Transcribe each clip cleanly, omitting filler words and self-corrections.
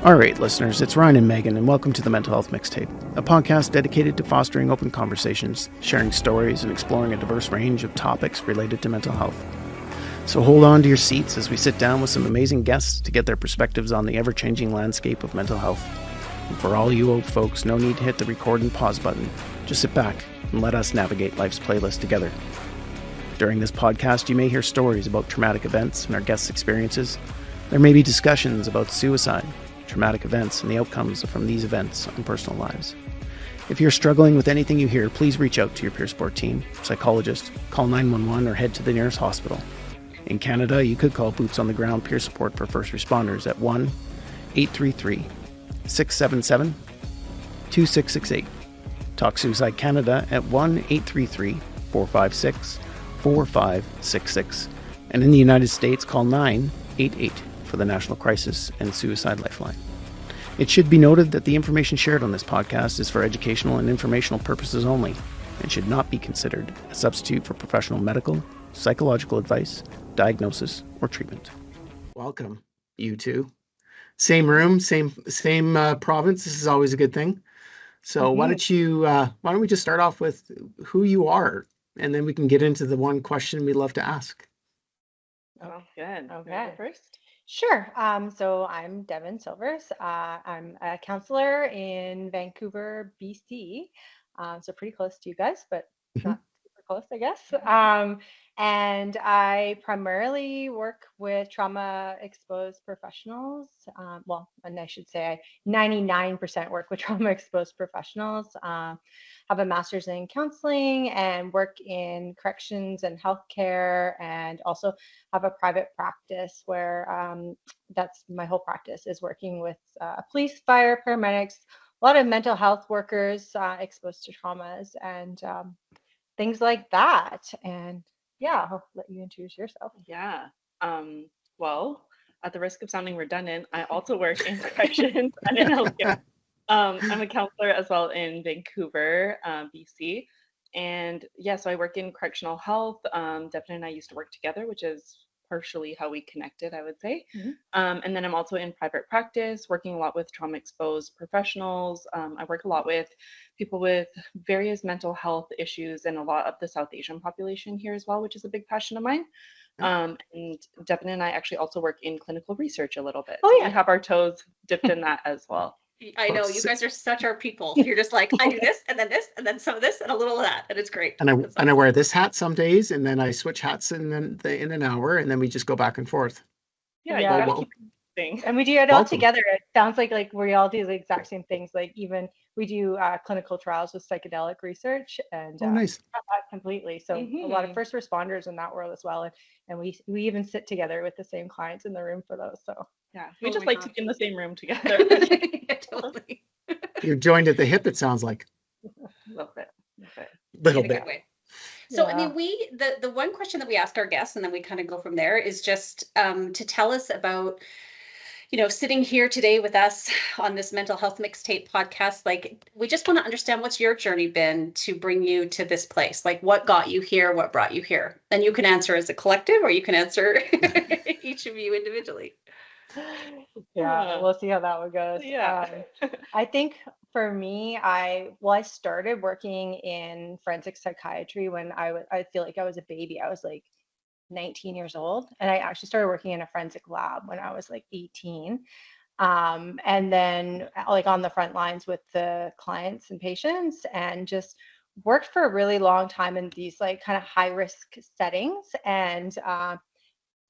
All right, listeners, it's Ryan and Megan, and welcome to the Mental Health Mixtape, a podcast dedicated to fostering open conversations, sharing stories, and exploring a diverse range of topics related to mental health. So hold on to your seats as we sit down with some amazing guests to get their perspectives on the ever-changing landscape of mental health. And for all you old folks, no need to hit the record and pause button. Just sit back and let us navigate life's playlist together. During this podcast, you may hear stories about traumatic events and our guests' experiences. There may be discussions about suicide, traumatic events, and the outcomes from these events on personal lives. If you're struggling with anything you hear, please reach out to your peer support team, psychologist, call 911, or head to the nearest hospital. In Canada, you could call Boots on the Ground peer support for first responders at 1-833-677-2668. Talk Suicide Canada at 1-833-456-4566. And in the United States, call 988 for the National Crisis and Suicide Lifeline. It should be noted that the information shared on this podcast is for educational and informational purposes only and should not be considered a substitute for professional medical, psychological advice, diagnosis, or treatment. Welcome, you two. Same room, same province. This is always a good thing. So why don't we just start off with who you are, and then we can get into the one question we love to ask. Oh, good. Okay. First. Sure. So I'm Devon Silvers. I'm a counselor in Vancouver, BC. So pretty close to you guys, but not super close, I guess. And I primarily work with trauma-exposed professionals. And I should say I 99% work with trauma-exposed professionals. Have a master's in counseling and work in corrections and healthcare, and also have a private practice where that's my whole practice is working with police, fire, paramedics, a lot of mental health workers exposed to traumas and things like that. And yeah, I'll let you introduce yourself. Yeah. Well, at the risk of sounding redundant, I also work in corrections and in healthcare. I'm a counselor as well in Vancouver, BC. And yeah, so I work in correctional health. Devin and I used to work together, which is partially how we connected, I would say. And then I'm also in private practice, working a lot with trauma exposed professionals. I work a lot with people with various mental health issues and a lot of the South Asian population here as well, which is a big passion of mine. And Devin and I actually also work in clinical research a little bit. Oh, so yeah. we have our toes dipped in that as well. I know you guys are such our people. You're just like, I do this, and then some of this, and a little of that, and it's great. And I wear this hat some days, and then I switch hats in an hour, and then we just go back and forth. Yeah, Yeah. you gotta keep it interesting. And we do it all Welcome. together. It sounds like we all do the exact same things. Like even we do clinical trials with psychedelic research, and Oh, nice. completely. So a lot of first responders in that world as well, and we even sit together with the same clients in the room for those. So Yeah, we Oh just my like to gosh. be in the same room together. Yeah, totally. You're joined at the hip, it sounds like. A little bit. Little In a bit. good way. So I Yeah. mean, the one question that we ask our guests, and then we kind of go from there, is just to tell us about, sitting here today with us on this mental health mixtape podcast. Like, we just want to understand what's your journey been to bring you to this place. Like, what got you here? What brought you here? And you can answer as a collective, or you can answer each of you individually. yeah, we'll see how that one goes. Yeah. I think for me, I started working in forensic psychiatry when I feel like I was a baby. I was like 19 years old, and I actually started working in a forensic lab when I was like 18. And then like on the front lines with the clients and patients, and just worked for a really long time in these like kind of high risk settings, and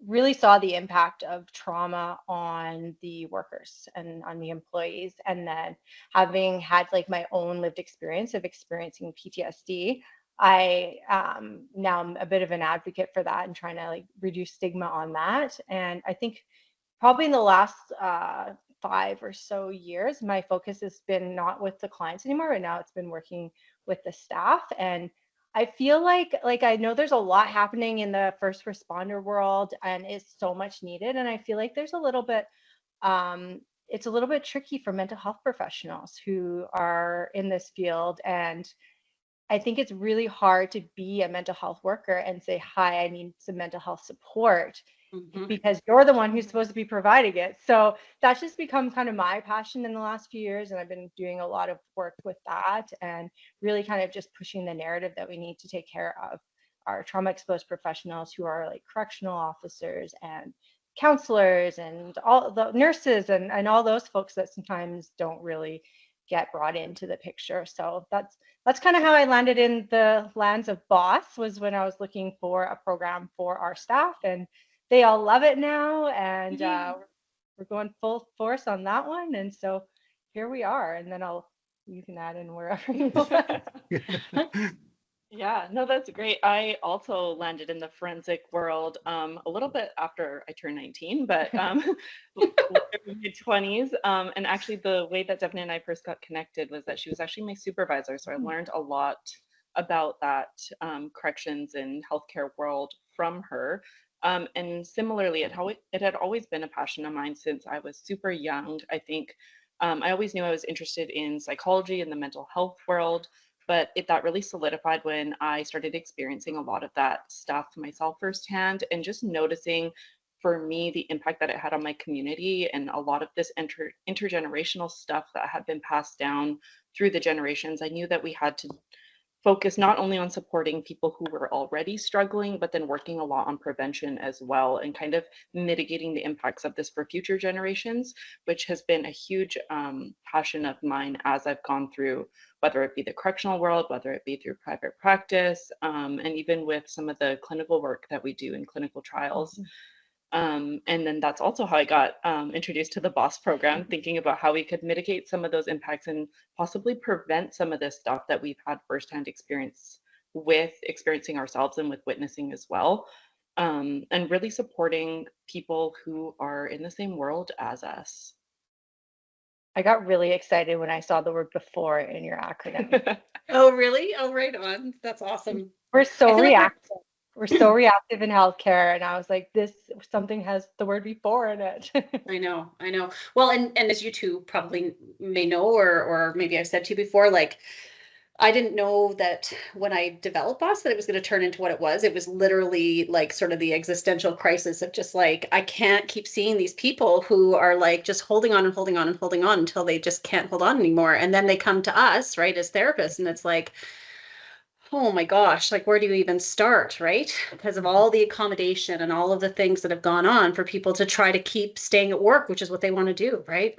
really saw the impact of trauma on the workers and on the employees. And then having had like my own lived experience of experiencing PTSD, I now I'm a bit of an advocate for that and trying to like reduce stigma on that. And I think probably in the last 5 or so years, my focus has been not with the clients anymore. Right now, it's been working with the staff. And I feel like I know there's a lot happening in the first responder world, and it's so much needed. And I feel like there's a little bit it's a little bit tricky for mental health professionals who are in this field. And I think it's really hard to be a mental health worker and say, hi, I need some mental health support, because you're the one who's supposed to be providing it. So that's just become kind of my passion in the last few years. And I've been doing a lot of work with that and really kind of just pushing the narrative that we need to take care of our trauma exposed professionals who are like correctional officers and counselors and all the nurses and all those folks that sometimes don't really get brought into the picture. So that's kind of how I landed in the lands of boss, was when I was looking for a program for our staff, and they all love it now, and we're going full force on that one. And so here we are, and then you can add in wherever you want. Yeah, no, that's great. I also landed in the forensic world a little bit after I turned 19, but mid-20s. And actually, the way that Devon and I first got connected was that she was actually my supervisor. So I learned a lot about that corrections and healthcare world from her. And similarly, it had always been a passion of mine since I was super young. I think I always knew I was interested in psychology and the mental health world. But that really solidified when I started experiencing a lot of that stuff myself firsthand, and just noticing for me the impact that it had on my community, and a lot of this intergenerational stuff that had been passed down through the generations. I knew that we had to focus not only on supporting people who were already struggling, but then working a lot on prevention as well, and kind of mitigating the impacts of this for future generations, which has been a huge passion of mine as I've gone through, whether it be the correctional world, whether it be through private practice, and even with some of the clinical work that we do in clinical trials. And then that's also how I got introduced to the BOSS program, thinking about how we could mitigate some of those impacts and possibly prevent some of this stuff that we've had firsthand experience with experiencing ourselves and with witnessing as well. And really supporting people who are in the same world as us. I got really excited when I saw the word before in your acronym. Oh, really? Oh, right on. That's awesome. We're so like reactive. We're so reactive in healthcare, and I was like, something has the word before in it. I know. Well, and as you two probably may know, or maybe I've said to you before, like, I didn't know that when I developed BOSS that it was going to turn into what it was. It was literally like sort of the existential crisis of just like, I can't keep seeing these people who are like just holding on and holding on and holding on until they just can't hold on anymore. And then they come to us, right, as therapists, and it's like, oh my gosh, like where do you even start, right? Because of all the accommodation and all of the things that have gone on for people to try to keep staying at work, which is what they want to do, right?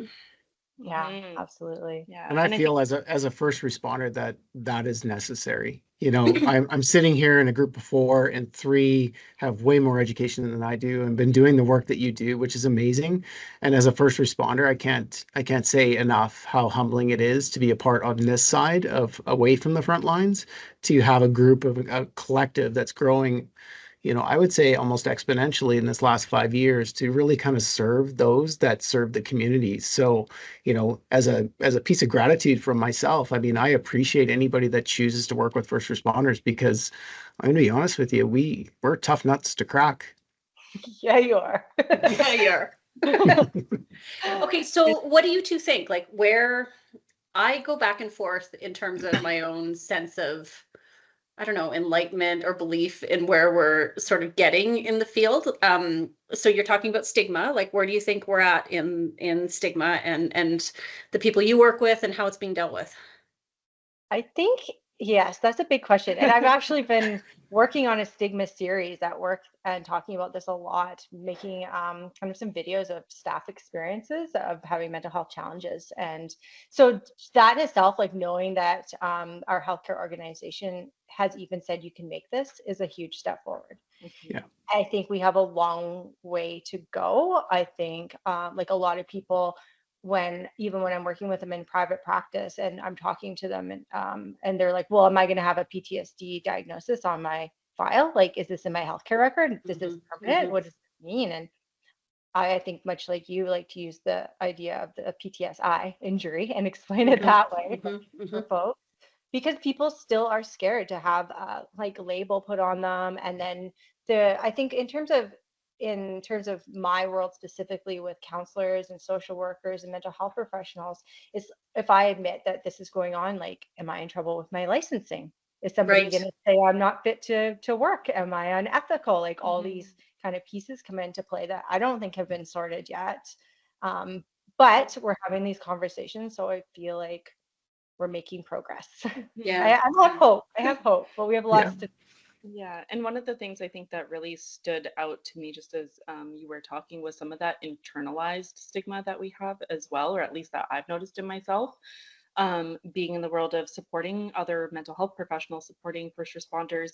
Yeah, absolutely. Yeah. And I feel as a first responder that is necessary. You know, I'm sitting here in a group of 4, and 3 have way more education than I do and been doing the work that you do, which is amazing. And as a first responder, I can't say enough how humbling it is to be a part on this side of away from the front lines, to have a group of a collective that's growing, you know, I would say almost exponentially in this last 5 years, to really kind of serve those that serve the communities. So, you know, as a piece of gratitude from myself, I mean, I appreciate anybody that chooses to work with first responders, because I'm gonna be honest with you, we're tough nuts to crack. Yeah, you are. Yeah, you are. Okay, so what do you two think? Like, where I go back and forth in terms of my own sense of, I don't know, enlightenment or belief in where we're sort of getting in the field. So you're talking about stigma, like where do you think we're at in stigma and the people you work with and how it's being dealt with? I think, yes, that's a big question. And I've actually been working on a stigma series at work and talking about this a lot, making kind of some videos of staff experiences of having mental health challenges. And so that in itself, like knowing that our healthcare organization has even said you can make this, is a huge step forward. Yeah. I think we have a long way to go. I think like a lot of people, even when I'm working with them in private practice and I'm talking to them and they're like, well, am I going to have a PTSD diagnosis on my file? Like, is this in my healthcare record? Is this permanent? What does it mean? And I think much like you like to use the idea of the PTSI injury and explain it that way for folks, because people still are scared to have like a label put on them. And then I think in terms of my world specifically with counselors and social workers and mental health professionals, is if I admit that this is going on, like, am I in trouble with my licensing? Is somebody going to say I'm not fit to work? Am I unethical? Like all these kind of pieces come into play that I don't think have been sorted yet. But we're having these conversations, so I feel like we're making progress. Yeah. I have hope. I have hope, but we have lots to. Yeah, and one of the things I think that really stood out to me just as you were talking was some of that internalized stigma that we have as well, or at least that I've noticed in myself. Being in the world of supporting other mental health professionals, supporting first responders,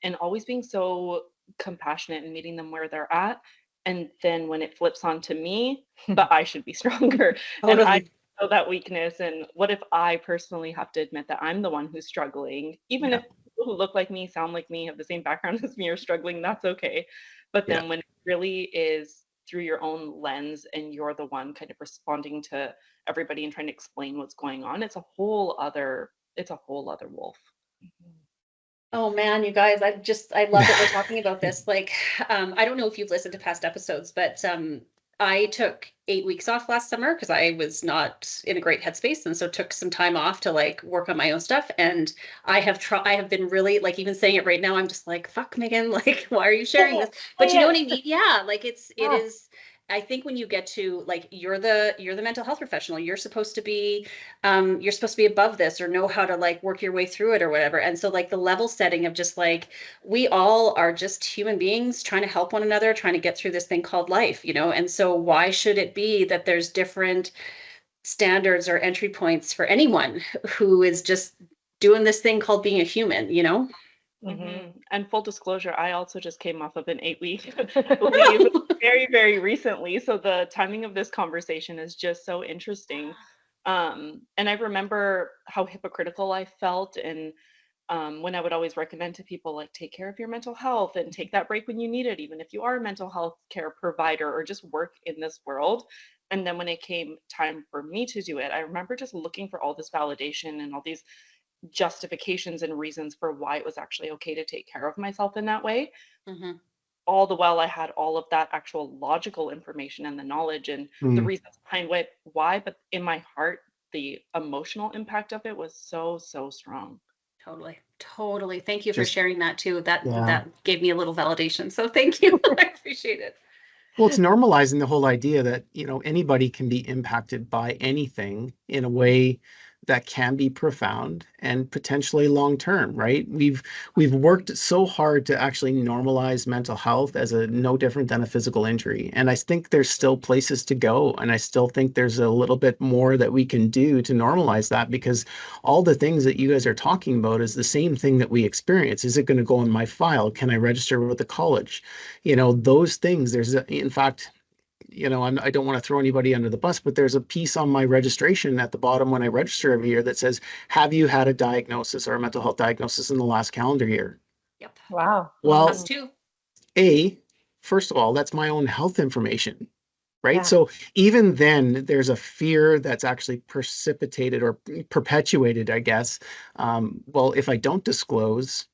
and always being so compassionate and meeting them where they're at. And then when it flips on to me, but I should be stronger. And I Totally. know that weakness. And what if I personally have to admit that I'm the one who's struggling, even if people who look like me, sound like me, have the same background as me are struggling, that's okay. But then when it really is through your own lens and you're the one kind of responding to everybody and trying to explain what's going on, it's a whole other wolf. Oh man, you guys, I love that we're talking about this. Like, I don't know if you've listened to past episodes, but I took 8 weeks off last summer because I was not in a great headspace, and so took some time off to like work on my own stuff. And I have been really, like, even saying it right now, I'm just like, fuck, Megan, like, why are you sharing this? But you know what I mean? Yeah, like it is. I think when you get to like you're the mental health professional, you're supposed to be above this or know how to like work your way through it or whatever. And so like the level setting of just like we all are just human beings trying to help one another, trying to get through this thing called life, you know. And so why should it be that there's different standards or entry points for anyone who is just doing this thing called being a human, you know? And full disclosure, I also just came off of an 8-week leave very, very recently. So the timing of this conversation is just so interesting. And I remember how hypocritical I felt, and when I would always recommend to people, like, take care of your mental health and take that break when you need it, even if you are a mental health care provider or just work in this world. And then when it came time for me to do it, I remember just looking for all this validation and all these justifications and reasons for why it was actually okay to take care of myself in that way. Mm-hmm. All the while I had all of that actual logical information and the knowledge and the reasons behind why, but in my heart, the emotional impact of it was so, so strong. Totally. Thank you for sharing that too. That gave me a little validation. So thank you. I appreciate it. Well, it's normalizing the whole idea that, you know, anybody can be impacted by anything in a way that can be profound and potentially long-term, right? We've worked so hard to actually normalize mental health as a no different than a physical injury. And I think there's still places to go. And I still think there's a little bit more that we can do to normalize that, because all the things that you guys are talking about is the same thing that we experience. Is it going to go in my file? Can I register with the college? You know, those things. In fact, you know, I don't want to throw anybody under the bus, but there's a piece on my registration at the bottom when I register every year that says, have you had a diagnosis or a mental health diagnosis in the last calendar year? Yep. Wow. Well, us too. First of all, that's my own health information, right? Yeah. So even then, there's a fear that's actually precipitated or perpetuated, I guess. Well, if I don't disclose,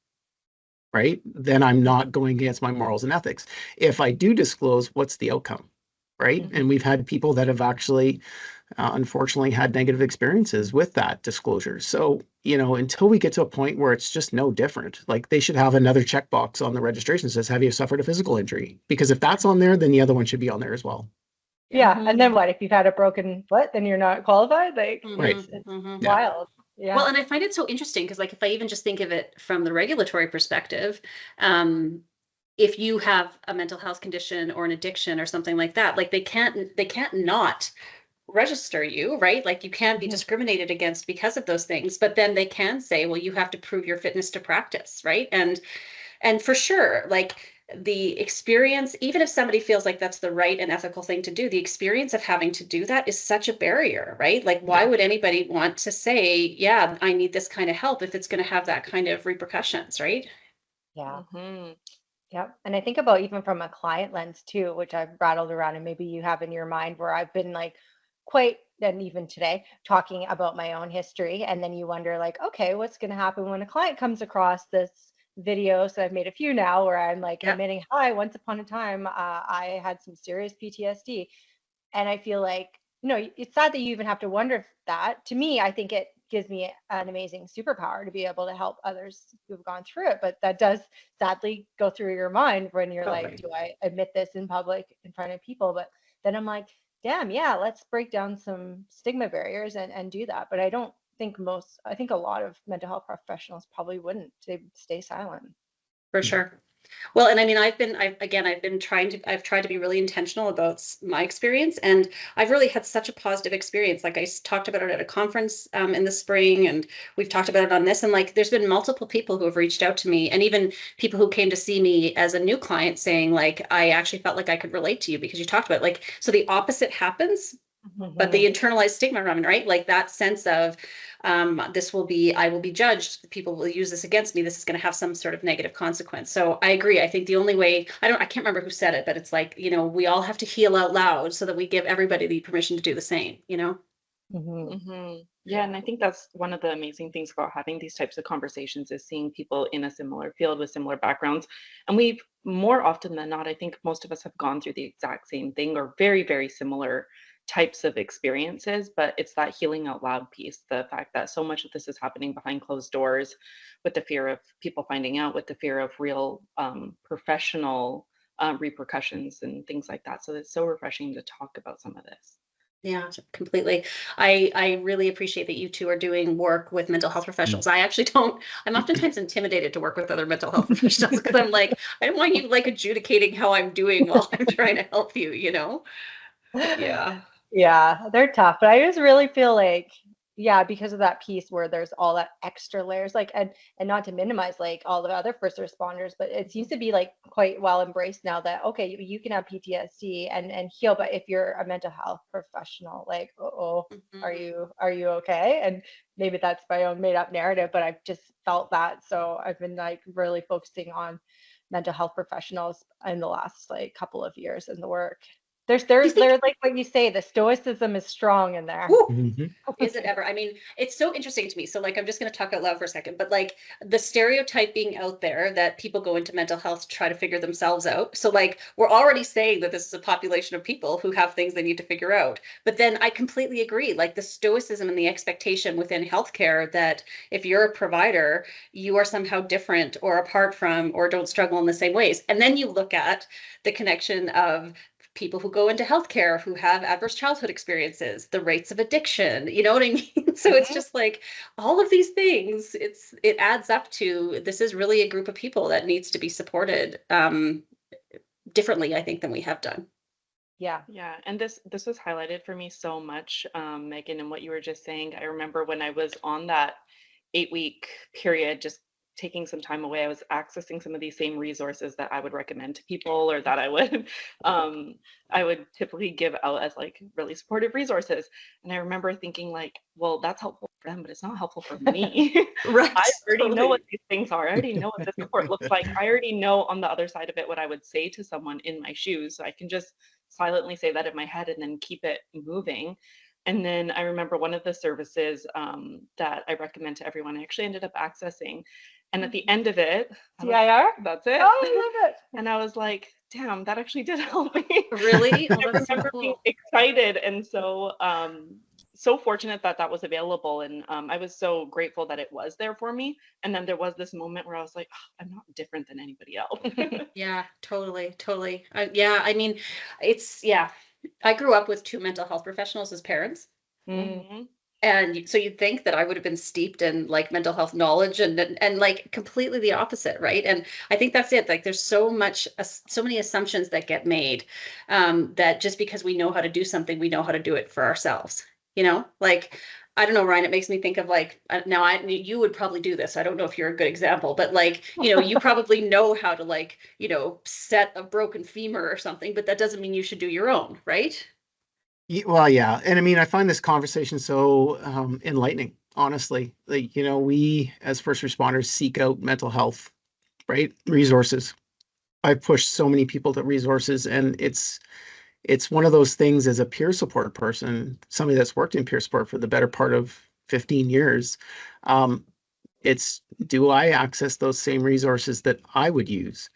right, then I'm not going against my morals and ethics. If I do disclose, what's the outcome? Right. And we've had people that have actually, unfortunately, had negative experiences with that disclosure. So, you know, until we get to a point where it's just no different, like they should have another checkbox on the registration that says, have you suffered a physical injury? Because if that's on there, then the other one should be on there as well. Yeah. And then what? If you've had a broken foot, then you're not qualified? Like, Right. It's wild. Yeah. Well, and I find it so interesting because, like, if I even just think of it from the regulatory perspective, if you have a mental health condition or an addiction or something like that, like they can't not register you, right? Like you can't be discriminated against because of those things, but then they can say, well, you have to prove your fitness to practice, right? And for sure, like the experience, even if somebody feels like that's the right and ethical thing to do, the experience of having to do that is such a barrier, right? Like why would anybody want to say, yeah, I need this kind of help if it's going to have that kind of repercussions, right? Yeah. Yep. And I think about even from a client lens too, which I've rattled around and maybe you have in your mind, where I've been like and even today talking about my own history. And then you wonder like, okay, what's going to happen when a client comes across this video? So I've made a few now where I'm like admitting, hi, once upon a time, I had some serious PTSD. And I feel like, you know, it's sad that you even have to wonder if that. To me, I think it gives me an amazing superpower to be able to help others who've gone through it. But that does sadly go through your mind when you're like, do I admit this in public in front of people? But then I'm like, damn, yeah, let's break down some stigma barriers and do that. But I think a lot of mental health professionals probably wouldn't. They'd stay silent. For sure. Well, and I mean, I've tried to be really intentional about my experience, and I've really had such a positive experience. Like I talked about it at a conference in the spring, and we've talked about it on this, and like there's been multiple people who have reached out to me, and even people who came to see me as a new client saying like, I actually felt like I could relate to you because you talked about it. Like, so the opposite happens, but the internalized stigma around it, right? Like that sense of I will be judged. People will use this against me. This is going to have some sort of negative consequence. So I agree. I think the only way, I can't remember who said it, but it's like, you know, we all have to heal out loud so that we give everybody the permission to do the same, you know? Yeah, and I think that's one of the amazing things about having these types of conversations is seeing people in a similar field with similar backgrounds. And we've more often than not, I think most of us have gone through the exact same thing or very, very similar types of experiences, but it's that healing out loud piece, the fact that so much of this is happening behind closed doors with the fear of people finding out, with the fear of real professional repercussions and things like that. So it's so refreshing to talk about some of this. Yeah, completely. I really appreciate that you two are doing work with mental health professionals. I actually don't, I'm oftentimes intimidated to work with other mental health professionals because I'm like, I don't want you like adjudicating how I'm doing while I'm trying to help you, you know? Yeah. Yeah, they're tough, but I just really feel like, yeah, because of that piece where there's all that extra layers, like, and not to minimize like all the other first responders, but it seems to be like quite well embraced now that, okay, you can have PTSD and heal, but if you're a mental health professional, like, are you okay? And maybe that's my own made up narrative, but I've just felt that. So I've been like really focusing on mental health professionals in the last like couple of years in the work. There's like what you say, the stoicism is strong in there. Is it ever? I mean, it's so interesting to me. So like, I'm just going to talk out loud for a second, but like the stereotype being out there that people go into mental health to try to figure themselves out. So like, we're already saying that this is a population of people who have things they need to figure out. But then I completely agree, like the stoicism and the expectation within healthcare that if you're a provider, you are somehow different or apart from, or don't struggle in the same ways. And then you look at the connection of people who go into healthcare who have adverse childhood experiences, the rates of addiction, you know what I mean? So it's just like all of these things, it adds up to this is really a group of people that needs to be supported differently, I think, than we have done. Yeah. And this was highlighted for me so much, Megan, and what you were just saying. I remember when I was on that 8-week period, just taking some time away, I was accessing some of these same resources that I would recommend to people or that I would typically give out as like really supportive resources. And I remember thinking like, well, that's helpful for them, but it's not helpful for me. Right. I already know what these things are. I already know what this support looks like. I already know on the other side of it what I would say to someone in my shoes. So I can just silently say that in my head and then keep it moving. And then I remember one of the services that I recommend to everyone, I actually ended up accessing. And at the end of it, CIR? That's it. Oh, I love it. And I was like, damn, that actually did help me. Really? I remember being excited and so fortunate that that was available. And I was so grateful that it was there for me. And then there was this moment where I was like, oh, I'm not different than anybody else. Yeah, totally. I mean, I grew up with 2 mental health professionals as parents. Mm-hmm. And so you'd think that I would have been steeped in like mental health knowledge and like completely the opposite, right? And I think that's it. Like there's so many assumptions that get made that just because we know how to do something, we know how to do it for ourselves. You know, like I don't know, Ryan. It makes me think of like you would probably do this. I don't know if you're a good example, but like you probably know how to like set a broken femur or something, but that doesn't mean you should do your own, right? Well, yeah. And I mean, I find this conversation so enlightening, honestly. Like, we as first responders seek out mental health, right? Resources. I've pushed so many people to resources, and it's one of those things as a peer support person, somebody that's worked in peer support for the better part of 15 years. It's, do I access those same resources that I would use?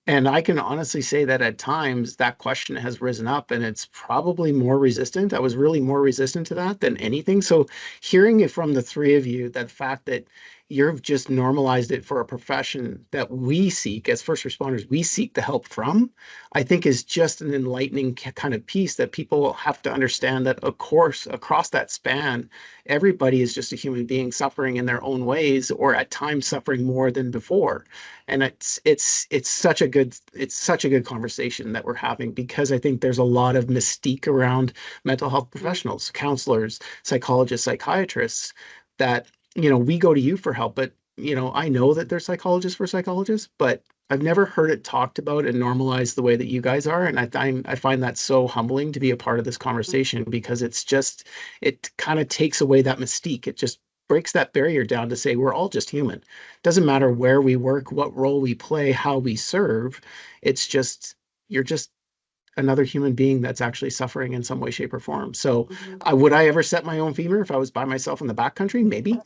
And I can honestly say that at times that question has risen up and it's probably more resistant. I was really more resistant to that than anything. So hearing it from the three of you, that fact that you've just normalized it for a profession that we seek as first responders, we seek the help from, I think is just an enlightening kind of piece that people have to understand that, of course, across that span, everybody is just a human being suffering in their own ways or at times suffering more than before. And it's such a good conversation that we're having because I think there's a lot of mystique around mental health professionals, counselors, psychologists, psychiatrists that, we go to you for help, but I know that there's psychologists for psychologists, but I've never heard it talked about and normalized the way that you guys are. And I find that so humbling to be a part of this conversation because it kind of takes away that mystique. It just breaks that barrier down to say we're all just human. Doesn't matter where we work, what role we play, how we serve. It's just, you're just another human being that's actually suffering in some way, shape, or form. So would I ever set my own femur if I was by myself in the backcountry? Maybe.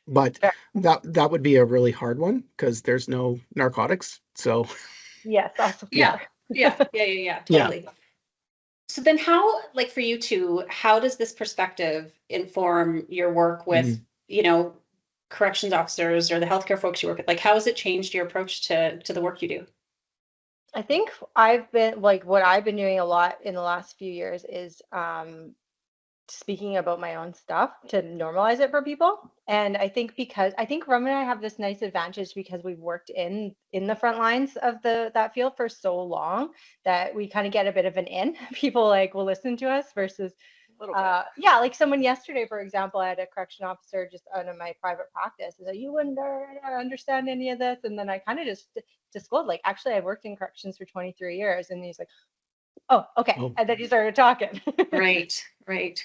But Fair. that would be a really hard one because there's no narcotics. So Yes, also Yeah. fair. Yeah, totally. So then how, like for you two, how does this perspective inform your work with, corrections officers or the healthcare folks you work with? Like, how has it changed your approach to the work you do? I think what I've been doing a lot in the last few years is speaking about my own stuff to normalize it for people. And I think Rum and I have this nice advantage because we've worked in the front lines of that field for so long that we kind of get a bit of an in. People will listen to us versus like someone yesterday, for example, I had a correction officer just under my private practice and said, you wouldn't understand any of this. And then I kind of just disclosed, actually, I worked in corrections for 23 years. And he's like, oh, okay. Oh. And then you started talking. Right.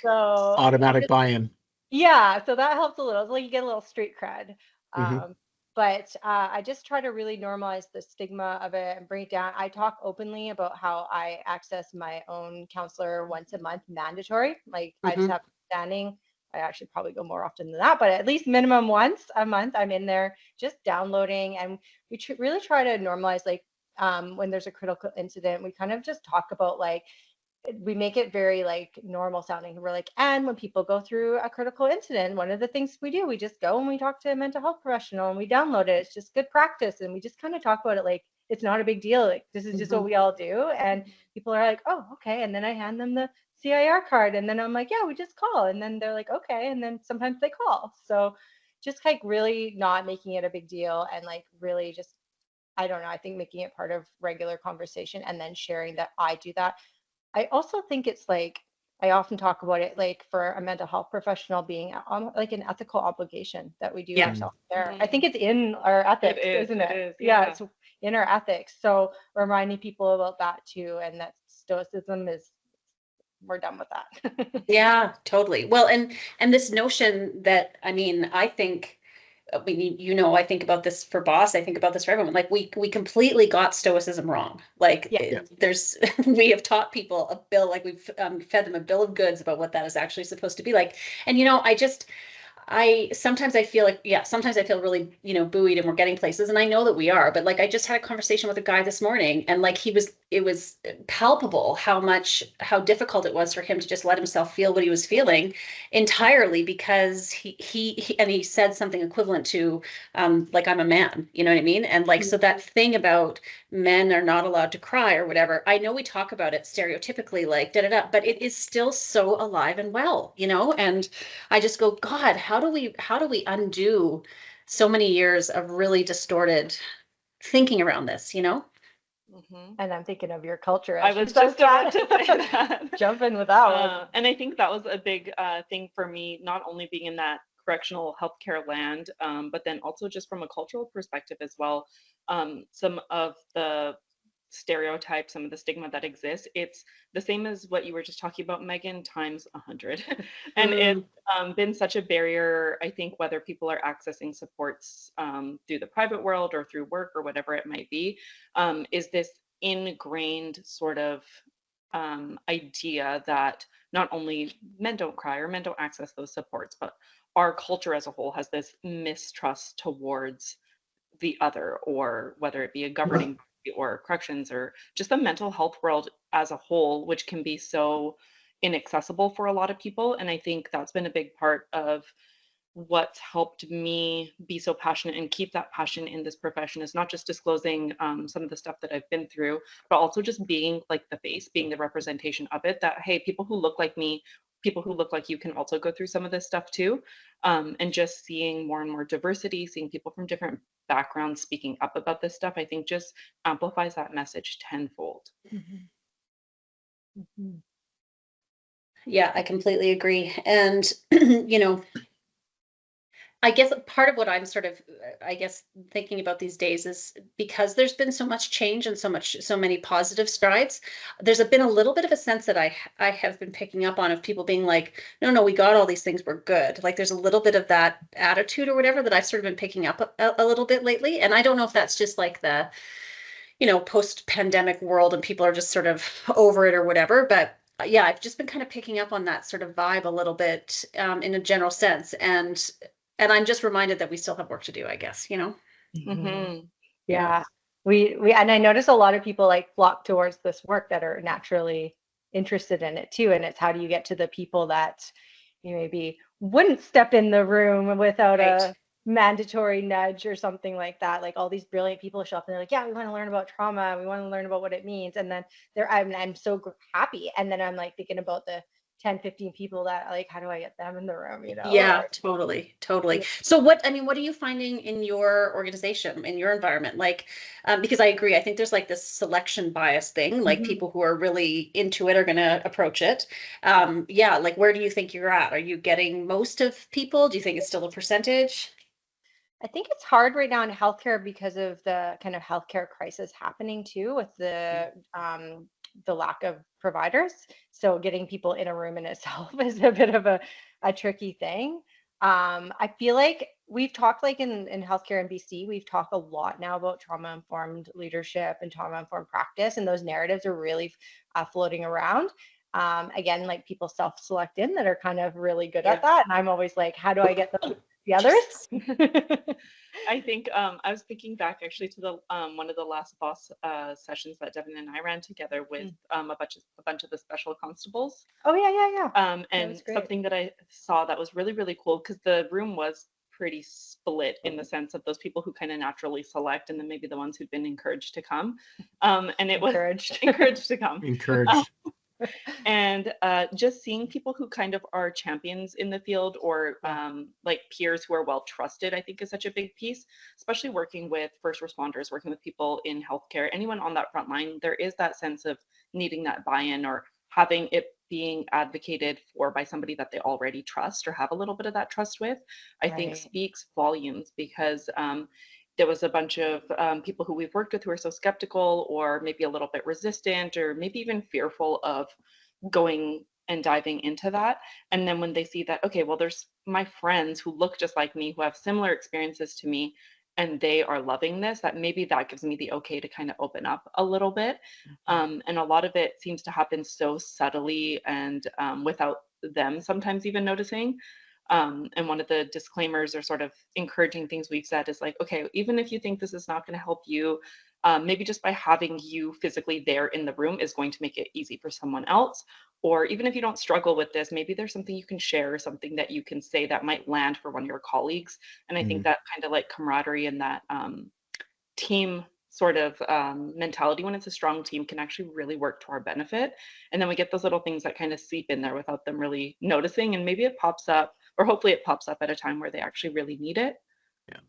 So automatic buy-in. Yeah, so that helps a little. It's like you get a little street cred. Mhm. But I just try to really normalize the stigma of it and bring it down. I talk openly about how I access my own counselor once a month, mandatory. I just have standing. I actually probably go more often than that, but at least minimum once a month, I'm in there just downloading. And we really try to normalize, when there's a critical incident, we kind of just talk about we make it very normal sounding. We're and when people go through a critical incident, one of the things we do, we just go and we talk to a mental health professional and we download it. It's just good practice. And we just kind of talk about it it's not a big deal. This is just what we all do. And people are like, oh, okay. And then I hand them the CIR card. And then I'm like, yeah, we just call. And then they're like, okay. And then sometimes they call. So just really not making it a big deal and really just, I don't know, I think making it part of regular conversation and then sharing that I do that. I also think it's I often talk about it for a mental health professional being an ethical obligation that we do ourselves there. I think it's in our ethics, isn't it? It is, yeah, it's in our ethics. So reminding people about that too, and that stoicism is, we're done with that. Yeah, totally. Well, and this notion that, I mean, I think I think about this for Boss. I think about this for everyone. We completely got stoicism wrong. There's, we have taught people a bill, we've fed them a bill of goods about what that is actually supposed to be like. And, sometimes I feel sometimes I feel really, buoyed and we're getting places, and I know that we are, but I just had a conversation with a guy this morning, and it was palpable how difficult it was for him to just let himself feel what he was feeling entirely because he said something equivalent to, I'm a man, you know what I mean? And so that thing about men are not allowed to cry or whatever, I know we talk about it stereotypically, but it is still so alive and well, and I just go, God, how do we undo so many years of really distorted thinking around this, And I'm thinking of your culture. I was just about to say that. Jump in with that one. And I think that was a big thing for me, not only being in that correctional healthcare land, but then also just from a cultural perspective as well. Some of the stereotypes, some of the stigma that exists, it's the same as what you were just talking about, Megan, times 100. And it's been such a barrier, I think, whether people are accessing supports through the private world or through work or whatever it might be, is this ingrained sort of idea that not only men don't cry or men don't access those supports, but our culture as a whole has this mistrust towards the other, or whether it be a governing or corrections, or just the mental health world as a whole, which can be so inaccessible for a lot of people. And I think that's been a big part of what's helped me be so passionate and keep that passion in this profession, is not just disclosing some of the stuff that I've been through, but also just being like the face, being the representation of it, that, hey, people who look like me, people who look like you can also go through some of this stuff too. And just seeing more and more diversity, seeing people from different backgrounds speaking up about this stuff, I think just amplifies that message tenfold. Yeah, I completely agree. And, you know, I guess part of what I'm sort of, thinking about these days is because there's been so much change and so many positive strides. There's been a little bit of a sense that I have been picking up on, of people being like, no, we got all these things, we're good. Like there's a little bit of that attitude or whatever that I've sort of been picking up a little bit lately. And I don't know if that's just like the, post-pandemic world and people are just sort of over it or whatever. But yeah, I've just been kind of picking up on that sort of vibe a little bit, in a general sense. And I'm just reminded that we still have work to do, I guess, Yeah. We and I notice a lot of people like flock towards this work that are naturally interested in it too. And it's how do you get to the people that you maybe wouldn't step in the room without a mandatory nudge or something like that. Like all these brilliant people show up and they're like, yeah, we want to learn about trauma. We want to learn about what it means. And then I'm so happy. And then I'm like thinking about the 10, 15 people that like, how do I get them in the room? Yeah, totally. Yeah. So what are you finding in your organization, in your environment? Like, because I agree, I think there's like this selection bias thing, like people who are really into it are going to approach it. Yeah. Like, where do you think you're at? Are you getting most of people? Do you think it's still a percentage? I think it's hard right now in healthcare because of the kind of healthcare crisis happening too, with the lack of providers. So getting people in a room in itself is a bit of a tricky thing. I feel like we've talked like in healthcare in BC, we've talked a lot now about trauma-informed leadership and trauma-informed practice, and those narratives are really floating around. Again, like people self-select in that are kind of really good at that. And I'm always like, how do I get the others? I think I was thinking back actually to the one of the last boss sessions that Devon and I ran together with a bunch of the special constables. Oh yeah. And something that I saw that was really, really cool, because the room was pretty split in the sense of those people who kind of naturally select, and then maybe the ones who'd been encouraged to come. And it was encouraged to come. And just seeing people who kind of are champions in the field, or like peers who are well trusted, I think is such a big piece, especially working with first responders, working with people in healthcare, anyone on that front line. There is that sense of needing that buy-in, or having it being advocated for by somebody that they already trust or have a little bit of that trust with, I think speaks volumes, because there was a bunch of people who we've worked with who are so skeptical, or maybe a little bit resistant, or maybe even fearful of going and diving into that. And then when they see that, okay, well, there's my friends who look just like me, who have similar experiences to me, and they are loving this, that maybe that gives me the okay to kind of open up a little bit. And a lot of it seems to happen so subtly and without them sometimes even noticing. And one of the disclaimers or sort of encouraging things we've said is like, okay, even if you think this is not going to help you, maybe just by having you physically there in the room is going to make it easy for someone else. Or even if you don't struggle with this, maybe there's something you can share, or something that you can say that might land for one of your colleagues. And I think that kind of like camaraderie and that team sort of mentality, when it's a strong team, can actually really work to our benefit. And then we get those little things that kind of seep in there without them really noticing. And maybe it pops up, or hopefully it pops up at a time where they actually really need it. Yeah.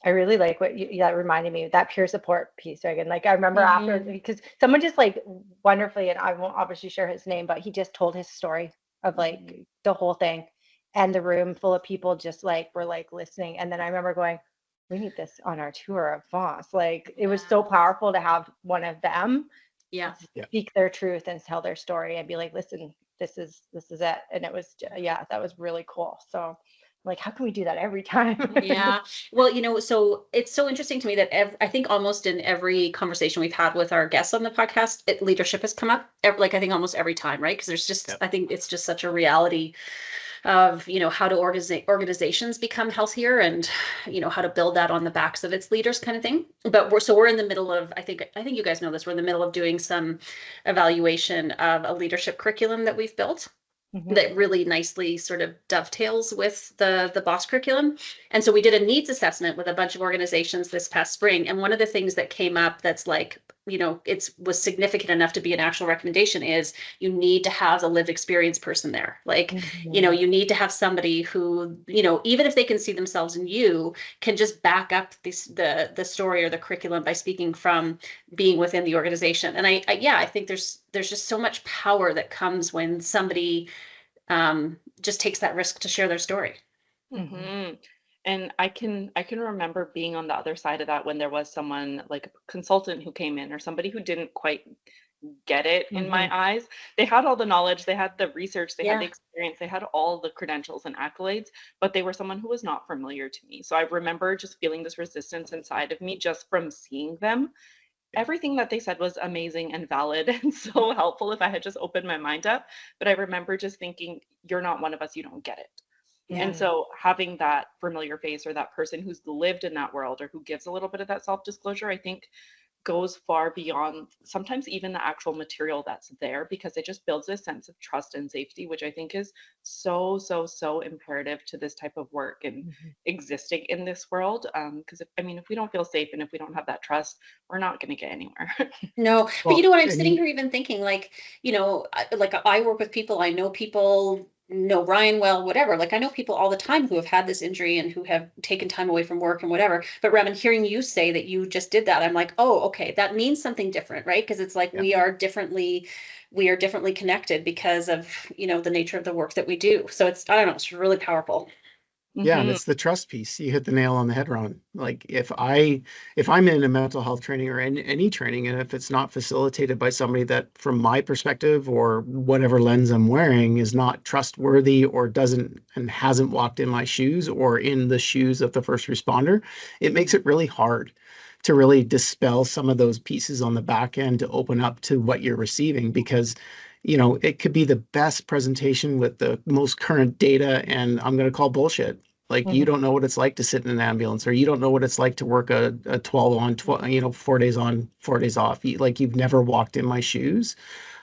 I really like what that reminded me of, that peer support piece, Reagan. Like I remember after, because someone just like wonderfully, and I won't obviously share his name, but he just told his story of like the whole thing, and the room full of people just like were like listening. And then I remember going, we need this on our tour of Voss. Like it was so powerful to have one of them speak their truth and tell their story and be like, listen, this is it. And it was, that was really cool. So like, how can we do that every time? Well, so it's so interesting to me that I think almost in every conversation we've had with our guests on the podcast, leadership has come up. Like I think almost every time, right? Because there's just, I think it's just such a reality of, how do organizations become healthier, and, how to build that on the backs of its leaders, kind of thing. But we're in the middle of, I think you guys know this, we're in the middle of doing some evaluation of a leadership curriculum that we've built that really nicely sort of dovetails with the BOSS curriculum. And so we did a needs assessment with a bunch of organizations this past spring. And one of the things that came up that's like, was significant enough to be an actual recommendation is you need to have a lived experience person there. Like, you need to have somebody who, even if they can see themselves in you, can just back up the story or the curriculum by speaking from being within the organization. And I think there's just so much power that comes when somebody just takes that risk to share their story. And I can remember being on the other side of that when there was someone like a consultant who came in, or somebody who didn't quite get it in my eyes. They had all the knowledge, they had the research, they had the experience, they had all the credentials and accolades, but they were someone who was not familiar to me. So I remember just feeling this resistance inside of me just from seeing them. Everything that they said was amazing and valid and so helpful if I had just opened my mind up. But I remember just thinking, you're not one of us, you don't get it. And so having that familiar face, or that person who's lived in that world, or who gives a little bit of that self-disclosure, I think goes far beyond sometimes even the actual material that's there, because it just builds a sense of trust and safety, which I think is so imperative to this type of work and existing in this world. Because if we don't feel safe and if we don't have that trust, we're not going to get anywhere. No, but you know what, I'm sitting here even thinking, like, like I work with people, I know people, know Ryan well, whatever. Like, I know people all the time who have had this injury and who have taken time away from work and whatever. But Raman, hearing you say that you just did that, I'm like, oh, okay, that means something different, right? Because it's like we are differently connected because of, the nature of the work that we do. So it's, I don't know, it's really powerful. Yeah, and it's the trust piece. You hit the nail on the head, Ron. Like if I'm in a mental health training or any training, and if it's not facilitated by somebody that, from my perspective or whatever lens I'm wearing, is not trustworthy or doesn't and hasn't walked in my shoes or in the shoes of the first responder, it makes it really hard to really dispel some of those pieces on the back end to open up to what you're receiving, because it could be the best presentation with the most current data, and I'm going to call bullshit. Like, you don't know what it's like to sit in an ambulance, or you don't know what it's like to work a 12 on 12, 4 days on, 4 days off. Like, you've never walked in my shoes.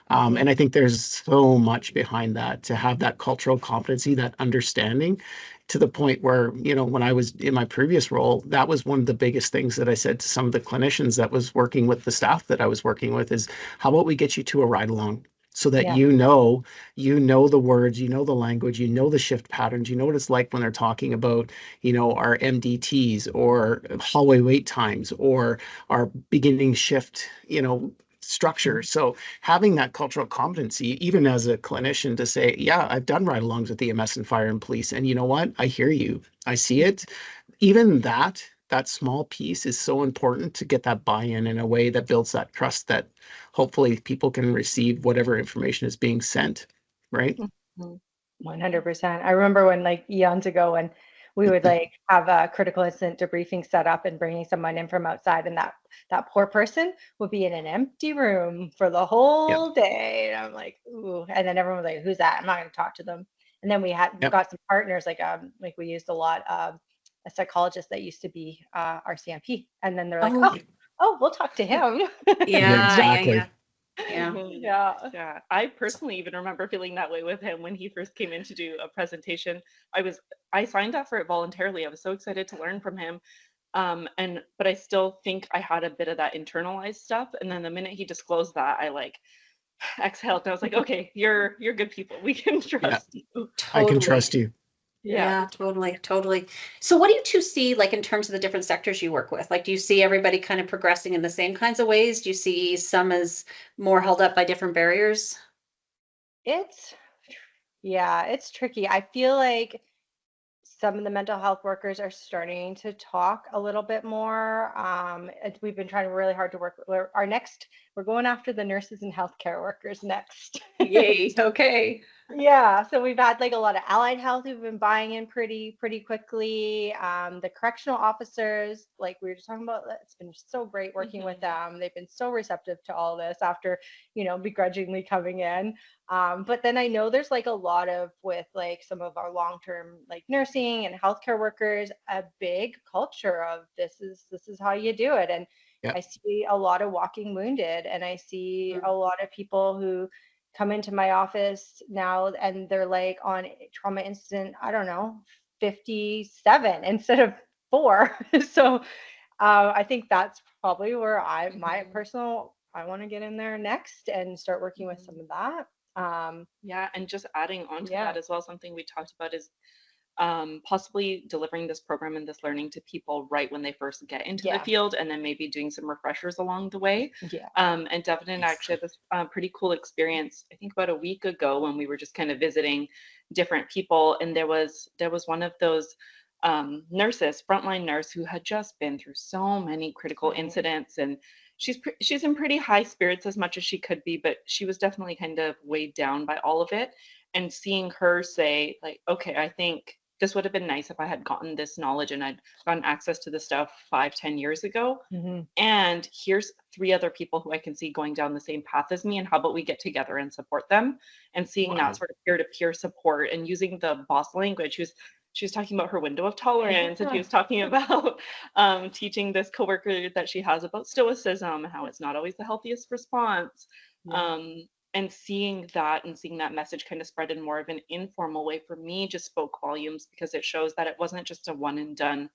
And I think there's so much behind that, to have that cultural competency, that understanding, to the point where, when I was in my previous role, that was one of the biggest things that I said to some of the clinicians that was working with the staff that I was working with is, how about we get you to a ride along? So that you know the words, the language, the shift patterns, what it's like when they're talking about, our MDTs or hallway wait times or our beginning shift, structure. So having that cultural competency, even as a clinician, to say, yeah, I've done ride-alongs with EMS and fire and police, and you know what? I hear you. I see it. Even that small piece is so important to get that buy-in in a way that builds that trust, that hopefully people can receive whatever information is being sent, right? 100%. I remember when, like, eons ago, when we would have a critical incident debriefing set up and bringing someone in from outside, and that poor person would be in an empty room for the whole day. And I'm like, ooh. And then everyone was like, who's that? I'm not going to talk to them. And then we got some partners, like we used a lot of a psychologist that used to be our CMP. And then they're like, oh, we'll talk to him. Exactly. Yeah. I personally even remember feeling that way with him when he first came in to do a presentation. I signed up for it voluntarily. I was so excited to learn from him. But I still think I had a bit of that internalized stuff. And then the minute he disclosed that, I exhaled, and I was like, okay, you're good people. We can trust you. Totally. I can trust you. Yeah, totally. So what do you two see, like, in terms of the different sectors you work with? Like, do you see everybody kind of progressing in the same kinds of ways? Do you see some as more held up by different barriers? It's tricky. I feel like some of the mental health workers are starting to talk a little bit more. We've been trying really hard to work. We're going after the nurses and healthcare workers next. Yay. Okay. Yeah, so we've had like a lot of allied health who've been buying in pretty quickly. The correctional officers, like we were just talking about, it's been so great working with them. They've been so receptive to all this after, begrudgingly coming in. But then I know there's like a lot of, with like some of our long-term like nursing and healthcare workers, a big culture of this is how you do it. And Yeah. I see a lot of walking wounded, and I see a lot of people who come into my office now and they're like on trauma incident, I don't know, 57 instead of 4. So I think that's probably where I want to get in there next and start working with some of that. Yeah, and just adding on to Yeah. that as well, something we talked about is possibly delivering this program and this learning to people right when they first get into the Yeah. field, and then maybe doing some refreshers along the way. Yeah. And Devon and I actually had this pretty cool experience, I think about a week ago, when we were just kind of visiting different people, and there was one of those nurses, frontline nurse, who had just been through so many critical Right. incidents, and she's in pretty high spirits as much as she could be, but she was definitely kind of weighed down by all of it. And seeing her say, like, okay, I think this would have been nice if I had gotten this knowledge and I'd gotten access to this stuff 5-10 years ago. And here's 3 other people who I can see going down the same path as me, and how about we get together and support them? And seeing that sort of peer-to-peer support, and using the boss language. She was talking about her window of tolerance, and she was talking about teaching this coworker that she has about stoicism, how it's not always the healthiest response. And seeing that message kind of spread in more of an informal way, for me, just spoke volumes, because it shows that it wasn't just a one and done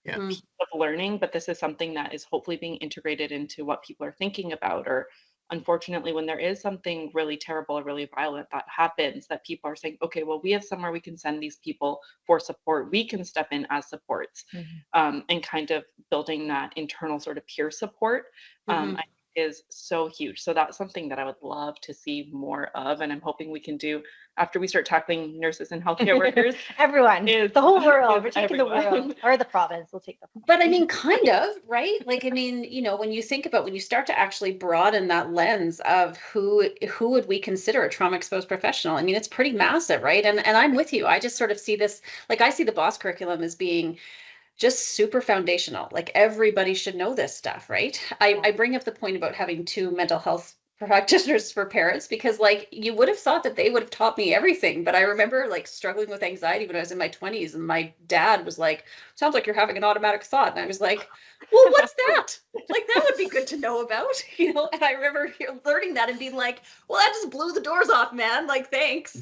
piece of learning, but this is something that is hopefully being integrated into what people are thinking about. Or unfortunately, when there is something really terrible or really violent that happens, that people are saying, okay, well, we have somewhere we can send these people for support. We can step in as supports, and kind of building that internal sort of peer support. I is so huge. So that's something that I would love to see more of, and I'm hoping we can do after we start tackling nurses and healthcare workers. Everyone, is the whole world. We're is taking the everyone. world, or the province. We'll take the province. But I mean, kind of, right? Like, I mean, when you think about, when you start to actually broaden that lens of who would we consider a trauma exposed professional, I mean, it's pretty massive, right? And I'm with you. I just sort of see this, like, I see the BOSS curriculum as being just super foundational. Like, everybody should know this stuff, right? I bring up the point about having 2 mental health practitioners for parents, because like, you would have thought that they would have taught me everything. But I remember like struggling with anxiety when I was in my 20s, and my dad was like, sounds like you're having an automatic thought. And I was like, well, what's that? Like, that would be good to know about, And I remember learning that and being like, well, that just blew the doors off, man. Like, thanks,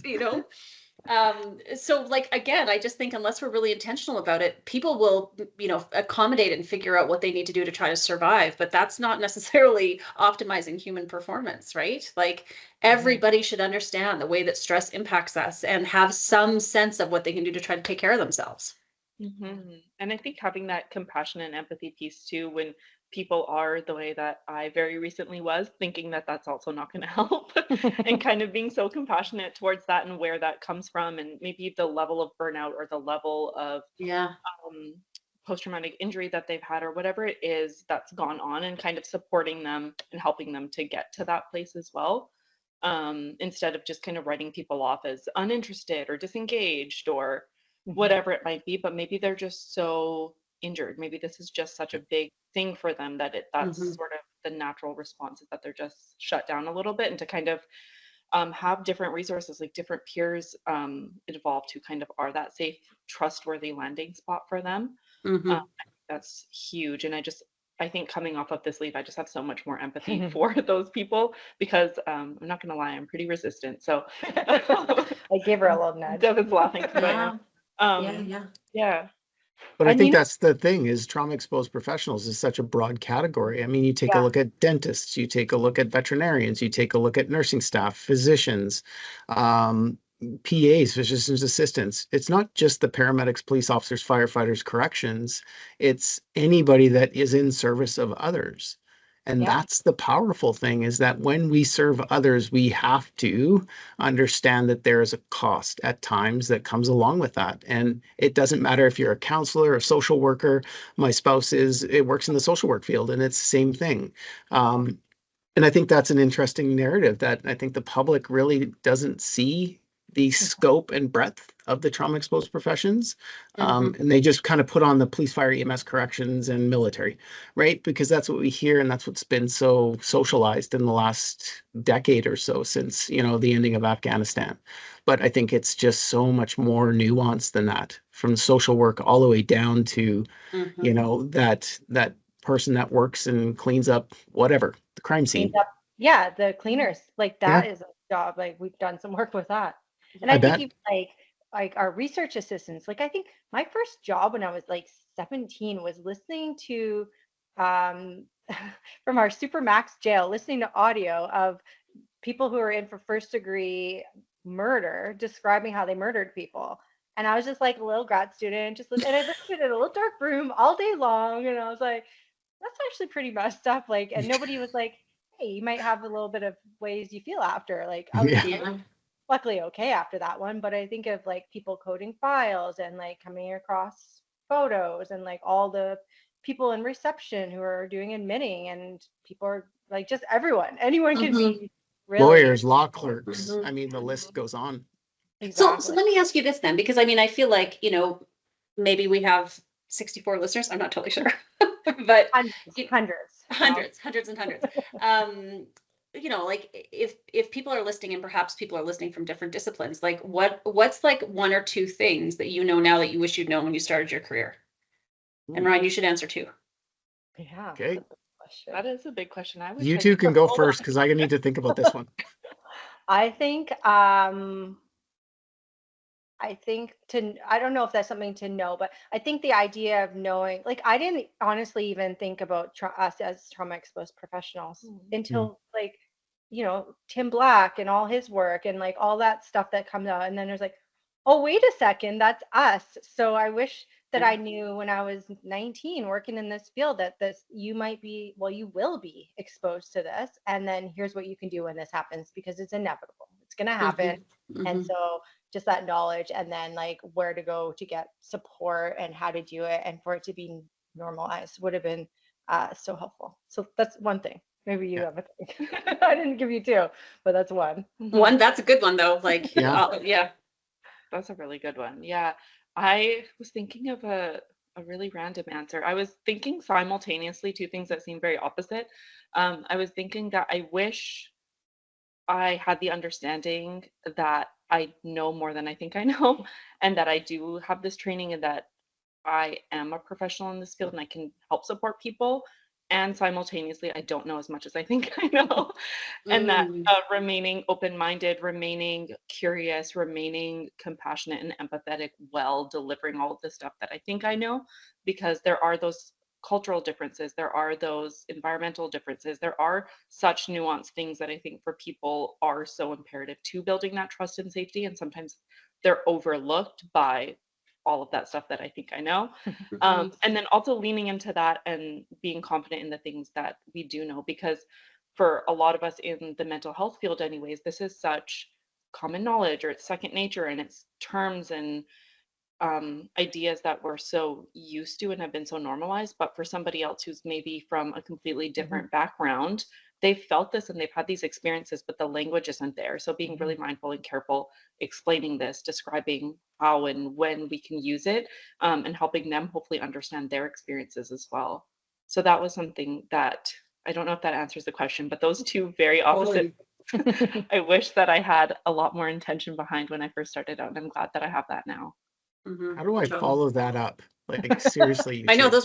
So like, again, I just think unless we're really intentional about it, people will, accommodate and figure out what they need to do to try to survive. But that's not necessarily optimizing human performance, right? Like, everybody should understand the way that stress impacts us and have some sense of what they can do to try to take care of themselves. And I think having that compassion and empathy piece too, when people are the way that I very recently was, thinking that that's also not going to help, and kind of being so compassionate towards that, and where that comes from, and maybe the level of burnout or the level of post-traumatic injury that they've had, or whatever it is that's gone on, and kind of supporting them and helping them to get to that place as well, instead of just kind of writing people off as uninterested or disengaged or whatever it might be. But maybe they're just so injured. Maybe this is just such a big thing for them that that's sort of the natural response, is that they're just shut down a little bit, and to kind of have different resources, like different peers involved, who kind of are that safe, trustworthy landing spot for them. I think that's huge. And I think coming off of this leave, I just have so much more empathy for those people, because I'm not going to lie, I'm pretty resistant. So I gave her a little nudge. Devon's laughing. Yeah. But I think that's the thing, is trauma exposed professionals is such a broad category. I mean, you take a look at dentists, you take a look at veterinarians, you take a look at nursing staff, physicians, PAs, physicians assistants. It's not just the paramedics, police officers, firefighters, corrections. It's anybody that is in service of others. And that's the powerful thing, is that when we serve others, we have to understand that there is a cost at times that comes along with that. And it doesn't matter if you're a counselor, a social worker. My spouse works in the social work field, and it's the same thing. And I think that's an interesting narrative that I think the public really doesn't see the scope and breadth of the trauma exposed professions. Mhm. And they just kind of put on the police, fire, EMS, corrections, and military, right? Because that's what we hear, and that's what's been so socialized in the last decade or so since, you know, the ending of Afghanistan. But I think it's just so much more nuanced than that, from social work all the way down to, Mhm. you know, that person that works and cleans up whatever, the crime scene. Yeah, the cleaners, like that Yeah. is a job. Like we've done some work with that. And I I think bet. even like our research assistants, like I think my first job when I was like 17 was listening to um from our supermax jail, listening to audio of people who are in for first degree murder describing how they murdered people. And I was just like a little grad student, and I listened in a little dark room all day long. And I was like, that's actually pretty messed up. Like, and nobody was like, hey, you might have a little bit of ways you feel after. Like, I was Yeah. Yeah. luckily okay after that one. But I think of like people coding files and like coming across photos and like all the people in reception who are doing admitting, and people are like just anyone can Mhm. be really Lawyers, law clerks. Mhm. I mean, the list goes on. So exactly. let me ask you this then, because I mean, I feel like, you know, maybe we have 64 listeners. I'm not totally sure, but you- hundreds and hundreds. You know, like if people are listening, and perhaps people are listening from different disciplines, like what's like one or two things that you know now that you wish you'd known when you started your career? And Ryan, you should answer too. Yeah, Okay. that's a good question. That is a big question. I wish You I two knew. can go Hold first on. because I need to think about this one. I think I don't know if that's something to know, but I think the idea of knowing, like I didn't honestly even think about us as trauma exposed professionals until like, you know, Tim Black and all his work and like all that stuff that comes out. And then there's like, oh, wait a second, that's us. So I wish that I knew when I was 19 working in this field that you will be exposed to this. And then here's what you can do when this happens, because it's inevitable. It's going to happen. And so just that knowledge, and then like where to go to get support and how to do it, and for it to be normalized would have been so helpful. So that's one thing. Maybe you have a thing. I didn't give you two, but that's one. One, that's a good one though. Like, Yeah. yeah. That's a really good one. Yeah. I was thinking of a really random answer. I was thinking simultaneously two things that seem very opposite. I was thinking that I wish I had the understanding that I know more than I think I know, and that I do have this training, and that I am a professional in this field and I can help support people. And simultaneously, I don't know as much as I think I know. And that remaining open minded, remaining curious, remaining compassionate and empathetic while delivering all of the stuff that I think I know, because there are those cultural differences, there are those environmental differences, there are such nuanced things that I think for people are so imperative to building that trust and safety. And sometimes they're overlooked by all of that stuff that I think I know. And then also leaning into that and being confident in the things that we do know, because for a lot of us in the mental health field anyways, this is such common knowledge, or it's second nature, and it's terms and ideas that we're so used to and have been so normalized. But for somebody else who's maybe from a completely different background, they've felt this and they've had these experiences, but the language isn't there. So being really mindful and careful, explaining this, describing how and when we can use it, and helping them hopefully understand their experiences as well. So that was something that, I don't know if that answers the question, but those two very opposite. I wish that I had a lot more intention behind when I first started out, and I'm glad that I have that now. How do I follow that up? Like seriously, you I know two.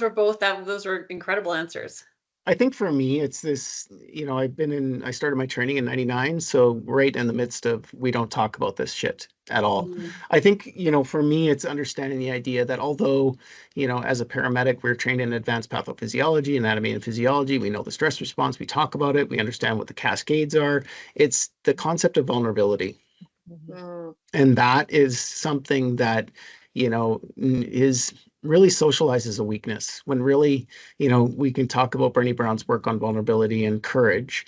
those were incredible answers. I think for me, it's this, you know, I started my training in 99. So right in the midst of, we don't talk about this shit at all. I think, you know, for me, it's understanding the idea that although, you know, as a paramedic, we're trained in advanced pathophysiology, anatomy and physiology, we know the stress response, we talk about it, we understand what the cascades are. It's the concept of vulnerability. And that is something that, you know, is really socialized as a weakness, when really, you know, we can talk about Bernie Brown's work on vulnerability and courage.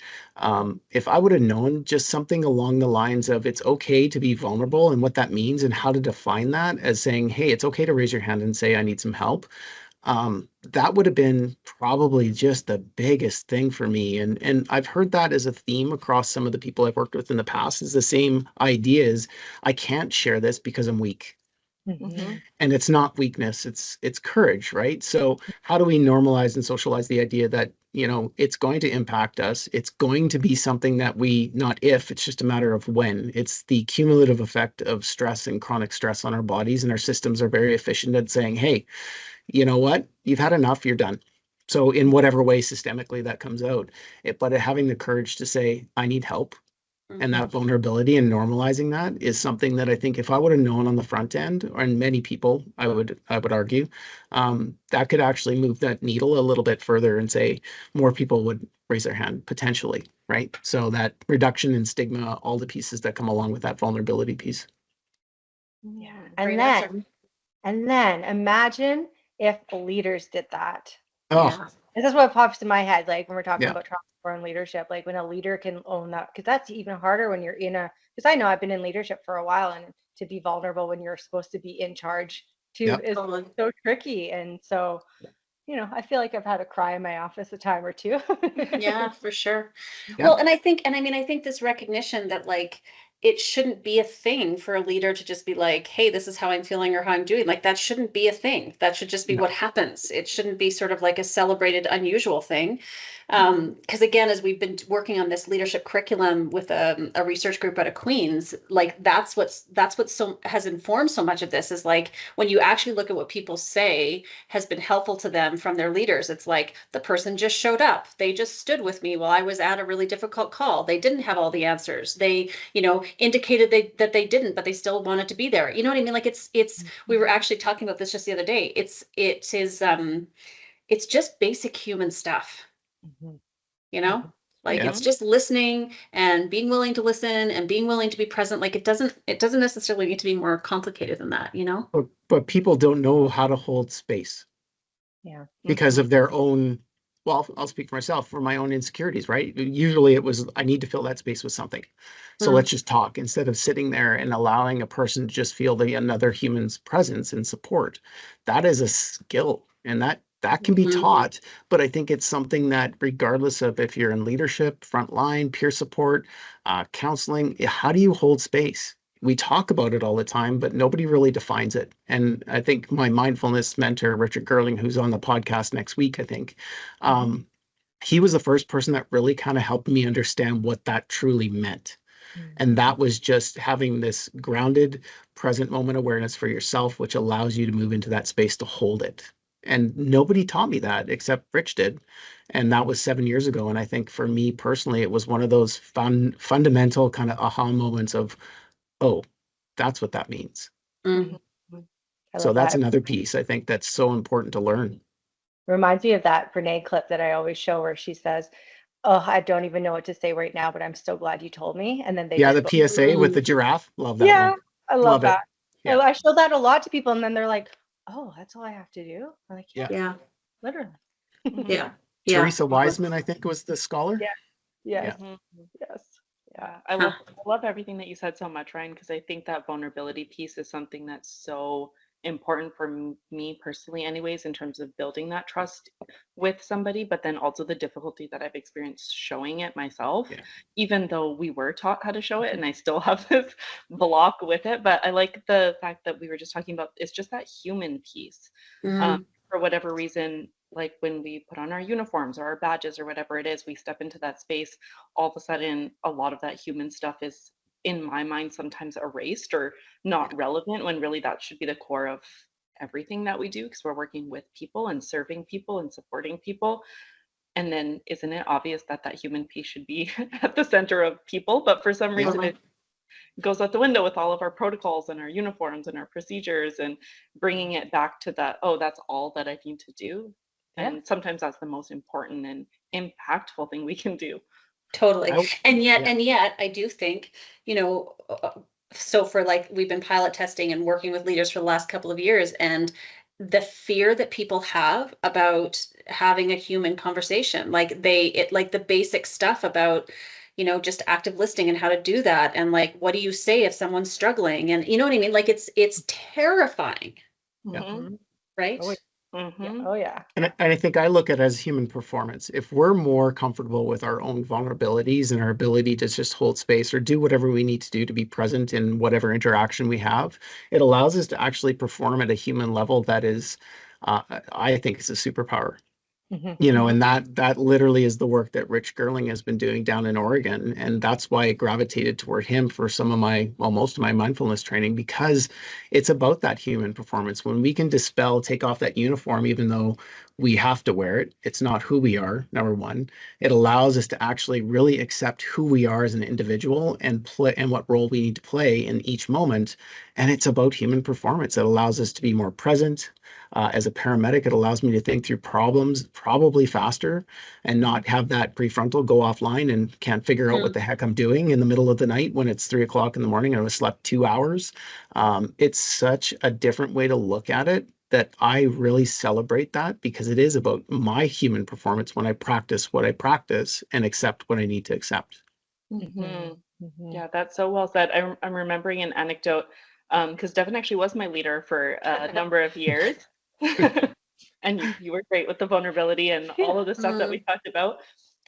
If I would have known just something along the lines of it's okay to be vulnerable and what that means and how to define that as saying, hey, it's okay to raise your hand and say, I need some help. That would have been probably just the biggest thing for me. And I've heard that as a theme across some of the people I've worked with in the past, is the same idea is I can't share this because I'm weak. Mhm. And it's not weakness, it's courage, right? So how do we normalize and socialize the idea that, it's going to impact us, it's going to be something that not if, it's just a matter of when. It's the cumulative effect of stress and chronic stress on our bodies, and our systems are very efficient at saying, hey, you know what, you've had enough, you're done. So in whatever way systemically that comes out, but having the courage to say, I need help, and that vulnerability and normalizing that is something that I think if I would have known on the front end, and many people, I would argue, that could actually move that needle a little bit further and say more people would raise their hand potentially, right? So that reduction in stigma, all the pieces that come along with that vulnerability piece. Yeah. And Great then, answer. and then imagine if leaders did that. Oh, Yeah. This is what pops in my head, like when we're talking Yeah. about trauma-informed leadership, like when a leader can own that, because that's even harder when you're because I know I've been in leadership for a while, and to be vulnerable when you're supposed to be in charge too Yep. is Totally. so tricky. And so, I feel like I've had a cry in my office a time or two. Yeah, for sure. Yeah. Well, and I think this recognition that like it shouldn't be a thing for a leader to just be like, hey, this is how I'm feeling or how I'm doing. Like that shouldn't be a thing. That should just be No. what happens. It shouldn't be sort of like a celebrated, unusual thing. Because again, as we've been working on this leadership curriculum with a research group out of Queens, like that's what so has informed so much of this is like when you actually look at what people say has been helpful to them from their leaders. It's like the person just showed up. They just stood with me while I was at a really difficult call. They didn't have all the answers. They, indicated that they didn't, but they still wanted to be there. You know what I mean? Like it's we were actually talking about this just the other day. It's just basic human stuff, like Yeah. it's just listening and being willing to listen and being willing to be present. Like it doesn't necessarily need to be more complicated than that, But people don't know how to hold space Yeah. because of their own, well, I'll speak for myself, for my own insecurities, right? Usually it was, I need to fill that space with something. So let's just talk instead of sitting there and allowing a person to just feel another human's presence and support. That is a skill, and that can be taught. But I think it's something that regardless of if you're in leadership, frontline, peer support, counseling, how do you hold space? We talk about it all the time, but nobody really defines it. And I think my mindfulness mentor, Richard Gerling, who's on the podcast next week, I think, he was the first person that really kind of helped me understand what that truly meant. And that was just having this grounded, present moment awareness for yourself, which allows you to move into that space to hold it. And nobody taught me that except Rich did. And that was 7 years ago. And I think for me personally, it was one of those fundamental kind of aha moments of, oh, that's what that means. Mm. So that's another piece I think that's so important to learn. Reminds me of that Brene clip that I always show where she says, oh, I don't even know what to say right now, but I'm so glad you told me. And then they Yeah, just the go, PSA with the giraffe. Love that yeah, one. I love that. It. Yeah. I show that a lot to people, and then they're like, oh, that's all I have to do? I'm like, Yeah. literally. Yeah. Teresa Wiseman, I think, was the scholar. Yes. Yeah, I love everything that you said so much, Ryan, because I think that vulnerability piece is something that's so important for me personally anyways, in terms of building that trust with somebody, but then also the difficulty that I've experienced showing it myself, even though we were taught how to show it, and I still have this block with it. But I like the fact that we were just talking about, it's just that human piece. For whatever reason, like when we put on our uniforms or our badges or whatever it is, we step into that space, all of a sudden a lot of that human stuff is, in my mind, sometimes erased or not relevant, when really that should be the core of everything that we do, because we're working with people and serving people and supporting people. And then isn't it obvious that that human piece should be at the center of people? But for some reason it goes out the window with all of our protocols and our uniforms and our procedures, and bringing it back to that, oh, that's all that I need to do. And sometimes that's the most important and impactful thing we can do. Totally. And yet I do think, so for like, we've been pilot testing and working with leaders for the last couple of years, and the fear that people have about having a human conversation, like the basic stuff about, just active listening and how to do that. And like, what do you say if someone's struggling? And you know what I mean? Like it's terrifying. Right? Mhm. Oh yeah. And I think I look at it as human performance. If we're more comfortable with our own vulnerabilities and our ability to just hold space or do whatever we need to do to be present in whatever interaction we have, it allows us to actually perform at a human level that is, I think, is a superpower. Mhm. And that literally is the work that Rich Gerling has been doing down in Oregon, and that's why I gravitated toward him for most of my mindfulness training, because it's about that human performance. When we can take off that uniform, even though we have to wear it, it's not who we are. Number one, it allows us to actually really accept who we are as an individual and play and what role we need to play in each moment. And it's about human performance. It allows us to be more present. As a paramedic, it allows me to think through problems probably faster and not have that prefrontal go offline and can't figure out what the heck I'm doing in the middle of the night when it's 3 o'clock in the morning and I've slept 2 hours. It's such a different way to look at it that I really celebrate that, because it is about my human performance when I practice what I practice and accept what I need to accept. Mhm. Mhm. Yeah, that's so well said. I'm remembering an anecdote, because Devon actually was my leader for a number of years. And you were great with the vulnerability and all of the stuff that we talked about.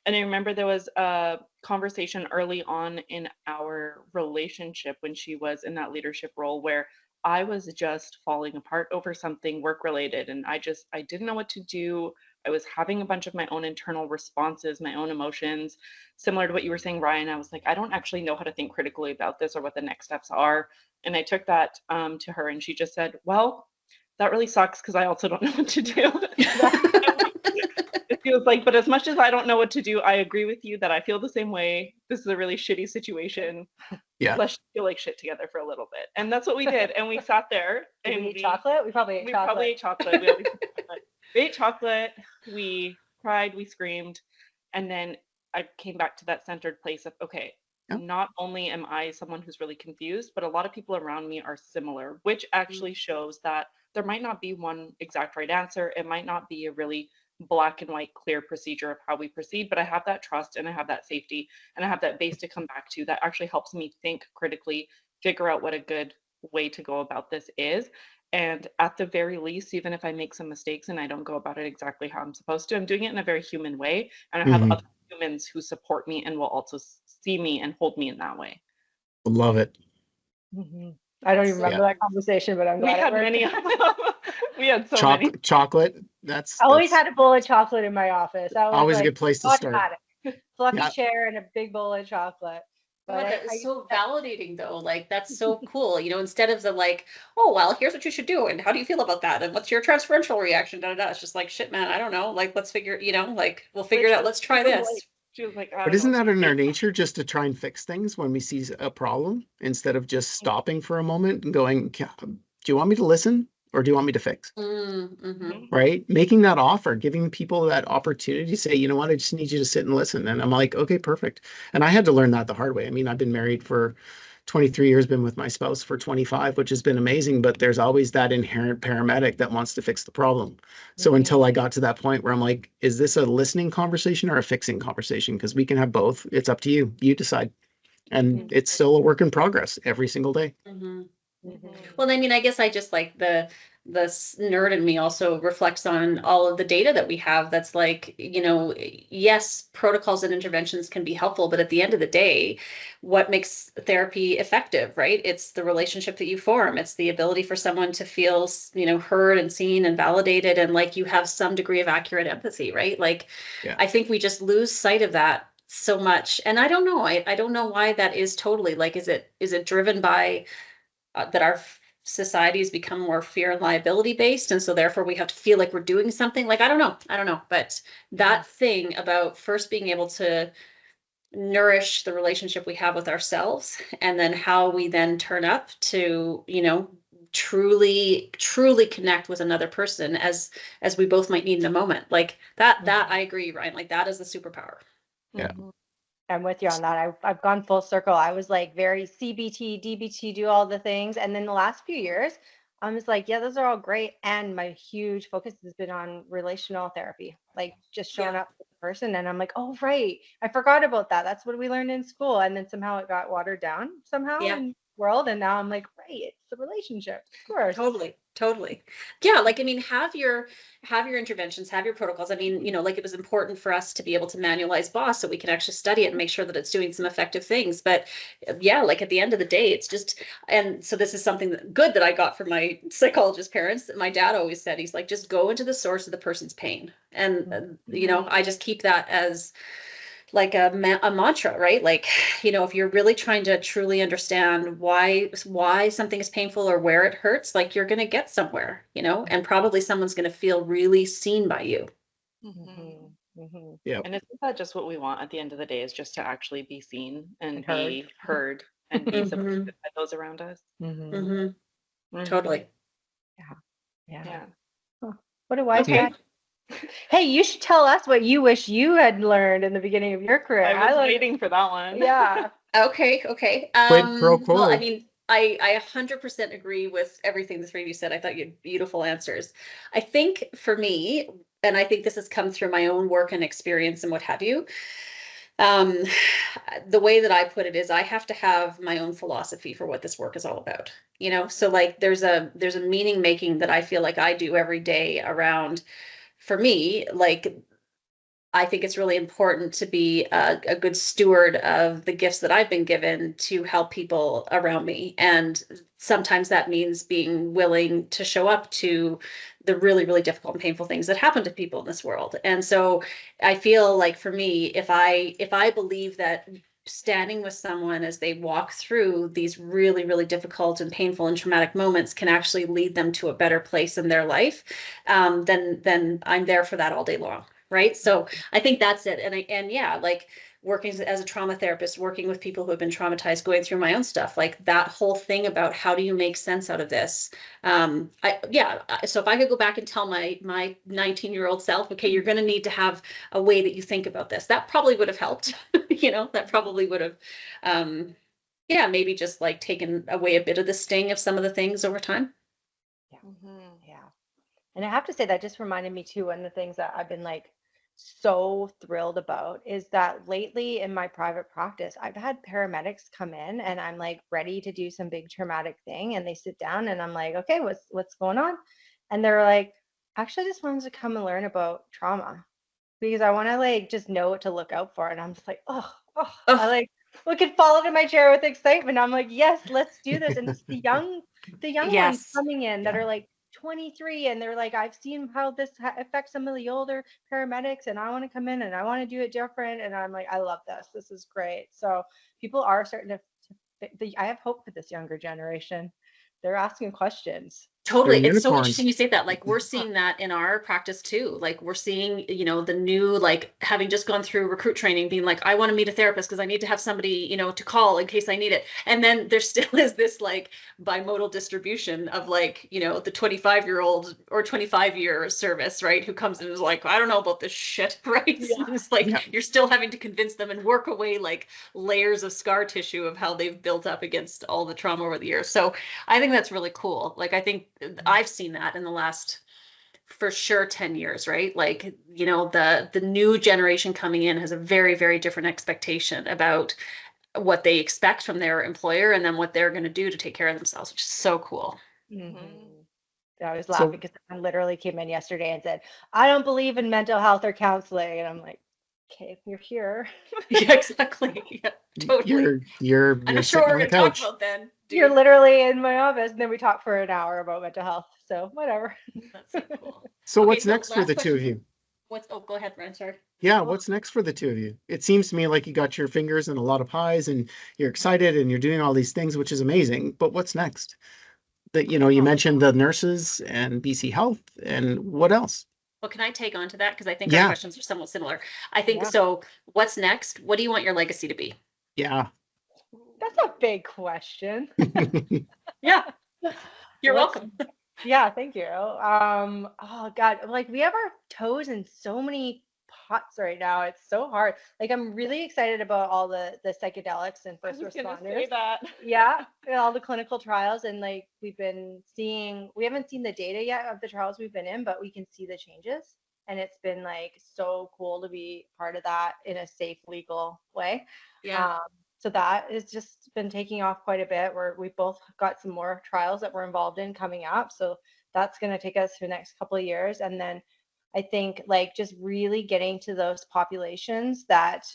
And I remember there was a conversation early on in our relationship when she was in that leadership role where I was just falling apart over something work related, and I didn't know what to do. I was having a bunch of my own internal responses, my own emotions, similar to what you were saying, Ryan. I was like, I don't actually know how to think critically about this or what the next steps are. And I took that to her, and she just said, well, that really sucks because I also don't know what to do. She was like, but as much as I don't know what to do, I agree with you that I feel the same way. This is a really shitty situation. Yeah. Let's feel like shit together for a little bit. And that's what we did. And we sat there Did and we eat chocolate? We probably ate we chocolate. probably ate chocolate. We always ate chocolate. We ate chocolate. We cried. We screamed. And then I came back to that centered place of, okay, Yeah. not only am I someone who's really confused, but a lot of people around me are similar, which actually shows that there might not be one exact right answer. It might not be a really black and white clear procedure of how we proceed, but I have that trust and I have that safety and I have that base to come back to that actually helps me think critically, figure out what a good way to go about this is. And at the very least, even if I make some mistakes and I don't go about it exactly how I'm supposed to, I'm doing it in a very human way. And I have Mhm. other humans who support me and will also see me and hold me in that way. Love it. Mhm. I don't even remember that conversation, but I'm We glad it had worked. many of them. We had so many. Chocolate. That's I always had a bowl of chocolate in my office. That was always a like good place to start. automatic. Fluffy Yeah. chair and a big bowl of chocolate. But But that I is so validating though. Like that's so cool. Instead of the like, oh well, here's what you should do, and how do you feel about that, and what's your transferential reaction? Da da da. It's just like shit, man. I don't know. Like let's figure. Like we'll figure it out. Let's try this. She was like, I But don't isn't know. that in our nature, just to try and fix things when we see a problem, instead of just stopping for a moment and going, do you want me to listen or do you want me to fix? Mm-hmm. Right? Making that offer, giving people that opportunity to say, you know what, I just need you to sit and listen. And I'm like, okay, perfect. And I had to learn that the hard way. I mean, I've been married for 23 years, been with my spouse for 25, which has been amazing, but there's always that inherent paramedic that wants to fix the problem. So until I got to that point where I'm like, is this a listening conversation or a fixing conversation? Because we can have both. It's up to you. You decide. And it's still a work in progress every single day. Mm-hmm. Mhm. Well, I mean, I guess I just like the nerd in me also reflects on all of the data that we have. That's like, yes, protocols and interventions can be helpful, but at the end of the day, what makes therapy effective, right? It's the relationship that you form. It's the ability for someone to feel, heard and seen and validated, and like you have some degree of accurate empathy, right? Like, Yeah. I think we just lose sight of that so much, and I don't know. I don't know why that is totally. Like, is it driven by that our society has become more fear and liability based, and so therefore we have to feel like we're doing something? Like I don't know, but that thing about first being able to nourish the relationship we have with ourselves, and then how we then turn up to truly connect with another person as we both might need in a moment, like that I agree, Ryan, like that is the superpower. Yeah. I'm with you on that. I've gone full circle. I was like very CBT, DBT, do all the things. And then the last few years, I'm just like, yeah, those are all great. And my huge focus has been on relational therapy, like just showing up with the person. And I'm like, oh, right. I forgot about that. That's what we learned in school. And then somehow it got watered down somehow. Yeah. And world. And now I'm like, right, it's the relationship, of course. Totally. Yeah, like, I mean, have your interventions, have your protocols. I mean, like, it was important for us to be able to manualize BOSS so we can actually study it and make sure that it's doing some effective things. But yeah, like, at the end of the day, it's just, and so this is something good that I got from my psychologist parents that my dad always said. He's like, just go into the source of the person's pain. And, I just keep that as like a mantra, right? Like, if you're really trying to truly understand why something is painful or where it hurts, like, you're going to get somewhere, and probably someone's going to feel really seen by you. Yeah. And isn't that just what we want at the end of the day, is just to actually be seen and be heard and be supported by those around us? Totally. Yeah. Huh. What a wise guy. Hey, you should tell us what you wish you had learned in the beginning of your career. I was waiting for that one. Yeah. Okay. Quid pro quo. Well, I mean, I 100% agree with everything the three of you said. I thought you had beautiful answers. I think for me, and I think this has come through my own work and experience and what have you, the way that I put it is I have to have my own philosophy for what this work is all about. So like there's a meaning making that I feel like I do every day around. For me, like, I think it's really important to be a good steward of the gifts that I've been given to help people around me. And sometimes that means being willing to show up to the really, really difficult and painful things that happen to people in this world. And so I feel like for me, if I believe that standing with someone as they walk through these really, really difficult and painful and traumatic moments can actually lead them to a better place in their life, then I'm there for that all day long. Right. So I think that's it. And yeah, like, working as a trauma therapist, working with people who have been traumatized, going through my own stuff, like that whole thing about how do you make sense out of this? So if I could go back and tell my 19-year-old self, okay, you're going to need to have a way that you think about this, that probably would have helped. That probably would have, maybe just like taken away a bit of the sting of some of the things over time. Yeah. And I have to say that just reminded me too, one of the things that I've been like so thrilled about is that lately in my private practice, I've had paramedics come in and I'm like ready to do some big traumatic thing. And they sit down and I'm like, okay, what's going on? And they're like, actually, I just wanted to come and learn about trauma because I want to like just know what to look out for. And I'm just like, I like look and fall into my chair with excitement. I'm like, yes, let's do this. And it's the young ones coming in that are like 23 and they're like, I've seen how this affects some of the older paramedics and I want to come in and I want to do it different. And I'm like, I love this is great. So people are starting to I have hope for this younger generation. They're asking questions. Totally. It's so interesting you say that. Like, we're seeing that in our practice too. Like, we're seeing, the new, like, having just gone through recruit training, being like, I want to meet a therapist because I need to have somebody, to call in case I need it. And then there still is this like bimodal distribution of like, the 25-year-old or 25-year service, right? Who comes in and is like, I don't know about this shit, right? Yeah. It's like, you're still having to convince them and work away like layers of scar tissue of how they've built up against all the trauma over the years. So I think that's really cool. Like, I think I've seen that in the last, for sure, 10 years, right? Like, the new generation coming in has a very, very different expectation about what they expect from their employer and then what they're going to do to take care of themselves, which is so cool. I was laughing because someone literally came in yesterday and said, I don't believe in mental health or counseling. And I'm like, okay, you're here. Yeah, exactly. Yeah, totally. You're I'm sure we're going to talk about then. Dude. You're literally in my office, and then we talk for an hour about mental health. So whatever. That's so cool. So what's next for the two of you? Go ahead, Brian. Sorry. Yeah, what's next for the two of you? It seems to me like you got your fingers in a lot of pies, and you're excited, and you're doing all these things, which is amazing. But what's next? That you mentioned the nurses and BC Health, and what else? Well, can I take on to that? Because I think our questions are somewhat similar. I think so. What's next? What do you want your legacy to be? Yeah. That's a big question. Yeah. You're welcome. Yeah, thank you. Oh God, like we have our toes in so many pots right now. It's so hard. Like I'm really excited about all the psychedelics and first responders. Say that. Yeah, all the clinical trials, and like we haven't seen the data yet of the trials we've been in, but we can see the changes. And it's been like so cool to be part of that in a safe, legal way. Yeah. So that has just been taking off quite a bit, where we both got some more trials that we're involved in coming up. So that's going to take us through the next couple of years. And then I think like just really getting to those populations that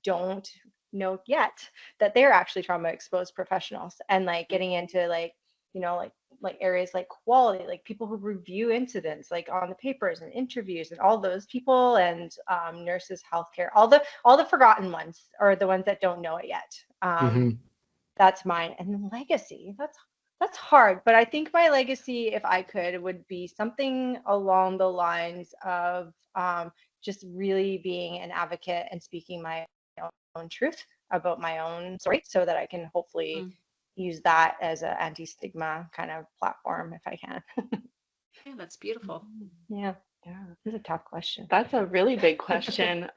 don't know yet that they're actually trauma exposed professionals, and like getting into like, you know, like areas like quality, like people who review incidents like on the papers and interviews and all those people, and nurses, healthcare, all the forgotten ones, or the ones that don't know it yet. That's mine. And then legacy, that's hard, but I think my legacy, if I could, would be something along the lines of just really being an advocate and speaking my own truth about my own story, so that I can hopefully use that as an anti-stigma kind of platform if I can. Yeah, that's beautiful. Yeah, it's a tough question. That's a really big question.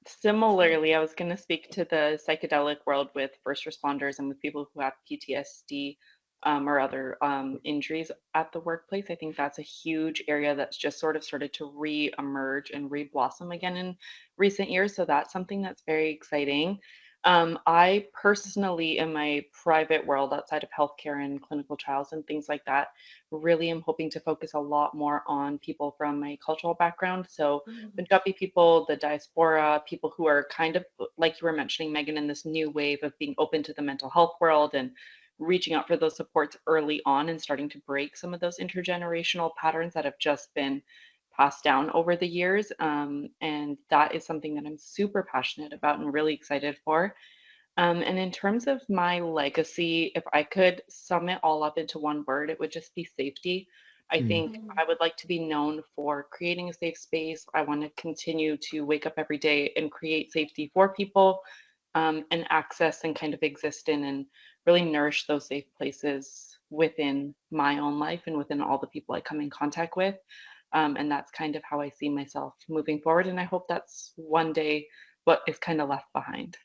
Similarly, I was going to speak to the psychedelic world with first responders and with people who have PTSD or other injuries at the workplace. I think that's a huge area that's just sort of started to re-emerge and re-blossom again in recent years. So that's something that's very exciting. I personally, in my private world outside of healthcare and clinical trials and things like that, really am hoping to focus a lot more on people from my cultural background. So Punjabi people, the diaspora, people who are kind of, like you were mentioning, Megan, in this new wave of being open to the mental health world and reaching out for those supports early on and starting to break some of those intergenerational patterns that have just been passed down over the years. And that is something that I'm super passionate about and really excited for. And in terms of my legacy, if I could sum it all up into one word, it would just be safety. I think I would like to be known for creating a safe space. I want to continue to wake up every day and create safety for people, and access and kind of exist in and really nourish those safe places within my own life and within all the people I come in contact with. And that's kind of how I see myself moving forward. And I hope that's one day what is kind of left behind.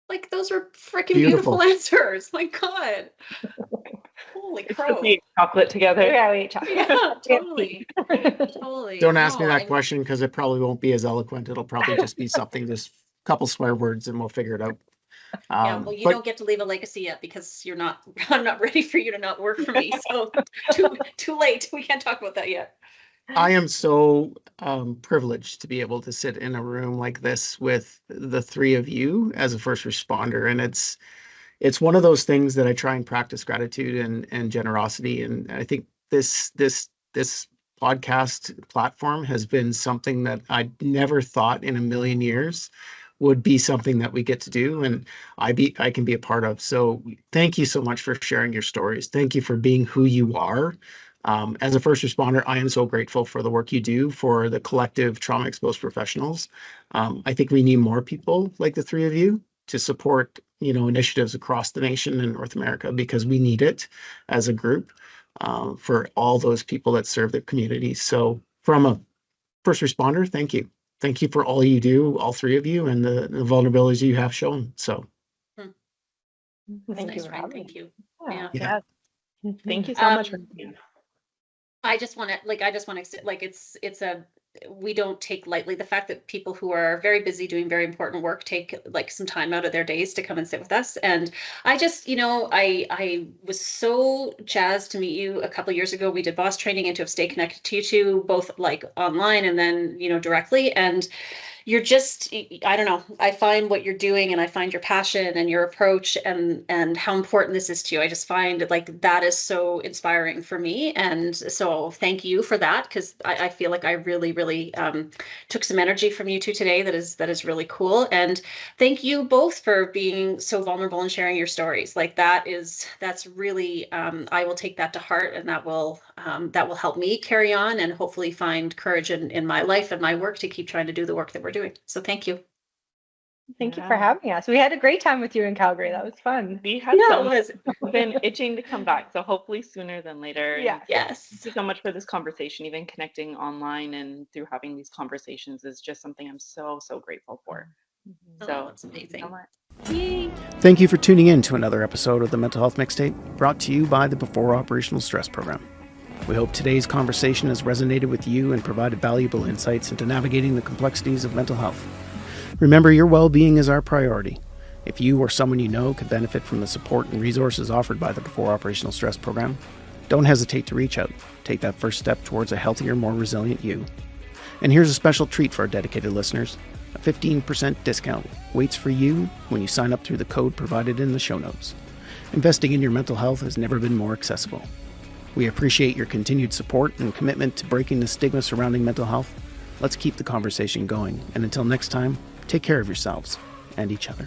Like, those are freaking beautiful answers. My God. Holy crow. We eat chocolate together. Yeah, we eat chocolate. Yeah, totally. Totally. Don't ask me that question, because it probably won't be as eloquent. It'll probably just be something, just a couple swear words, and we'll figure it out. Yeah, well, you don't get to leave a legacy yet, because I'm not ready for you to not work for me. So too late. We can't talk about that yet. I am so privileged to be able to sit in a room like this with the three of you as a first responder. And it's one of those things that I try and practice gratitude and generosity. And I think this podcast platform has been something that I never thought in a million years would be something that we get to do, and I can be a part of. So thank you so much for sharing your stories. Thank you for being who you are. As a first responder, I am so grateful for the work you do for the collective trauma exposed professionals. I think we need more people like the three of you to support, initiatives across the nation and North America, because we need it as a group for all those people that serve their communities. So from a first responder, thank you. Thank you for all you do, all three of you, and the vulnerabilities you have shown. So Thank you. Thank you. Yeah. Thank you so much for being here. I just want to, we don't take lightly the fact that people who are very busy doing very important work take some time out of their days to come and sit with us. And I just, I was so jazzed to meet you a couple of years ago. We did boss training and to have stayed connected to you two, both online and then, directly. And you're just, I don't know, I find what you're doing, and I find your passion and your approach and how important this is to you. I just find that is so inspiring for me. And so thank you for that, because I feel like I really, really took some energy from you two today. That is really cool. And thank you both for being so vulnerable and sharing your stories. That's really, I will take that to heart, and that will help me carry on and hopefully find courage in my life and my work to keep trying to do the work that we're doing. So thank you. Thank you for having us. We had a great time with you in Calgary. That was fun. We had been itching to come back, so hopefully sooner than later. Yeah. Yes. Thank you so much for this conversation. Even connecting online and through having these conversations is just something I'm so grateful for. So that's amazing. Thank you for tuning in to another episode of the Mental Health Mixtape, brought to you by the Before Operational Stress Program. We hope today's conversation has resonated with you and provided valuable insights into navigating the complexities of mental health. Remember, your well-being is our priority. If you or someone you know could benefit from the support and resources offered by the Before Operational Stress program, don't hesitate to reach out. Take that first step towards a healthier, more resilient you. And here's a special treat for our dedicated listeners. A 15% discount waits for you when you sign up through the code provided in the show notes. Investing in your mental health has never been more accessible. We appreciate your continued support and commitment to breaking the stigma surrounding mental health. Let's keep the conversation going. And until next time, take care of yourselves and each other.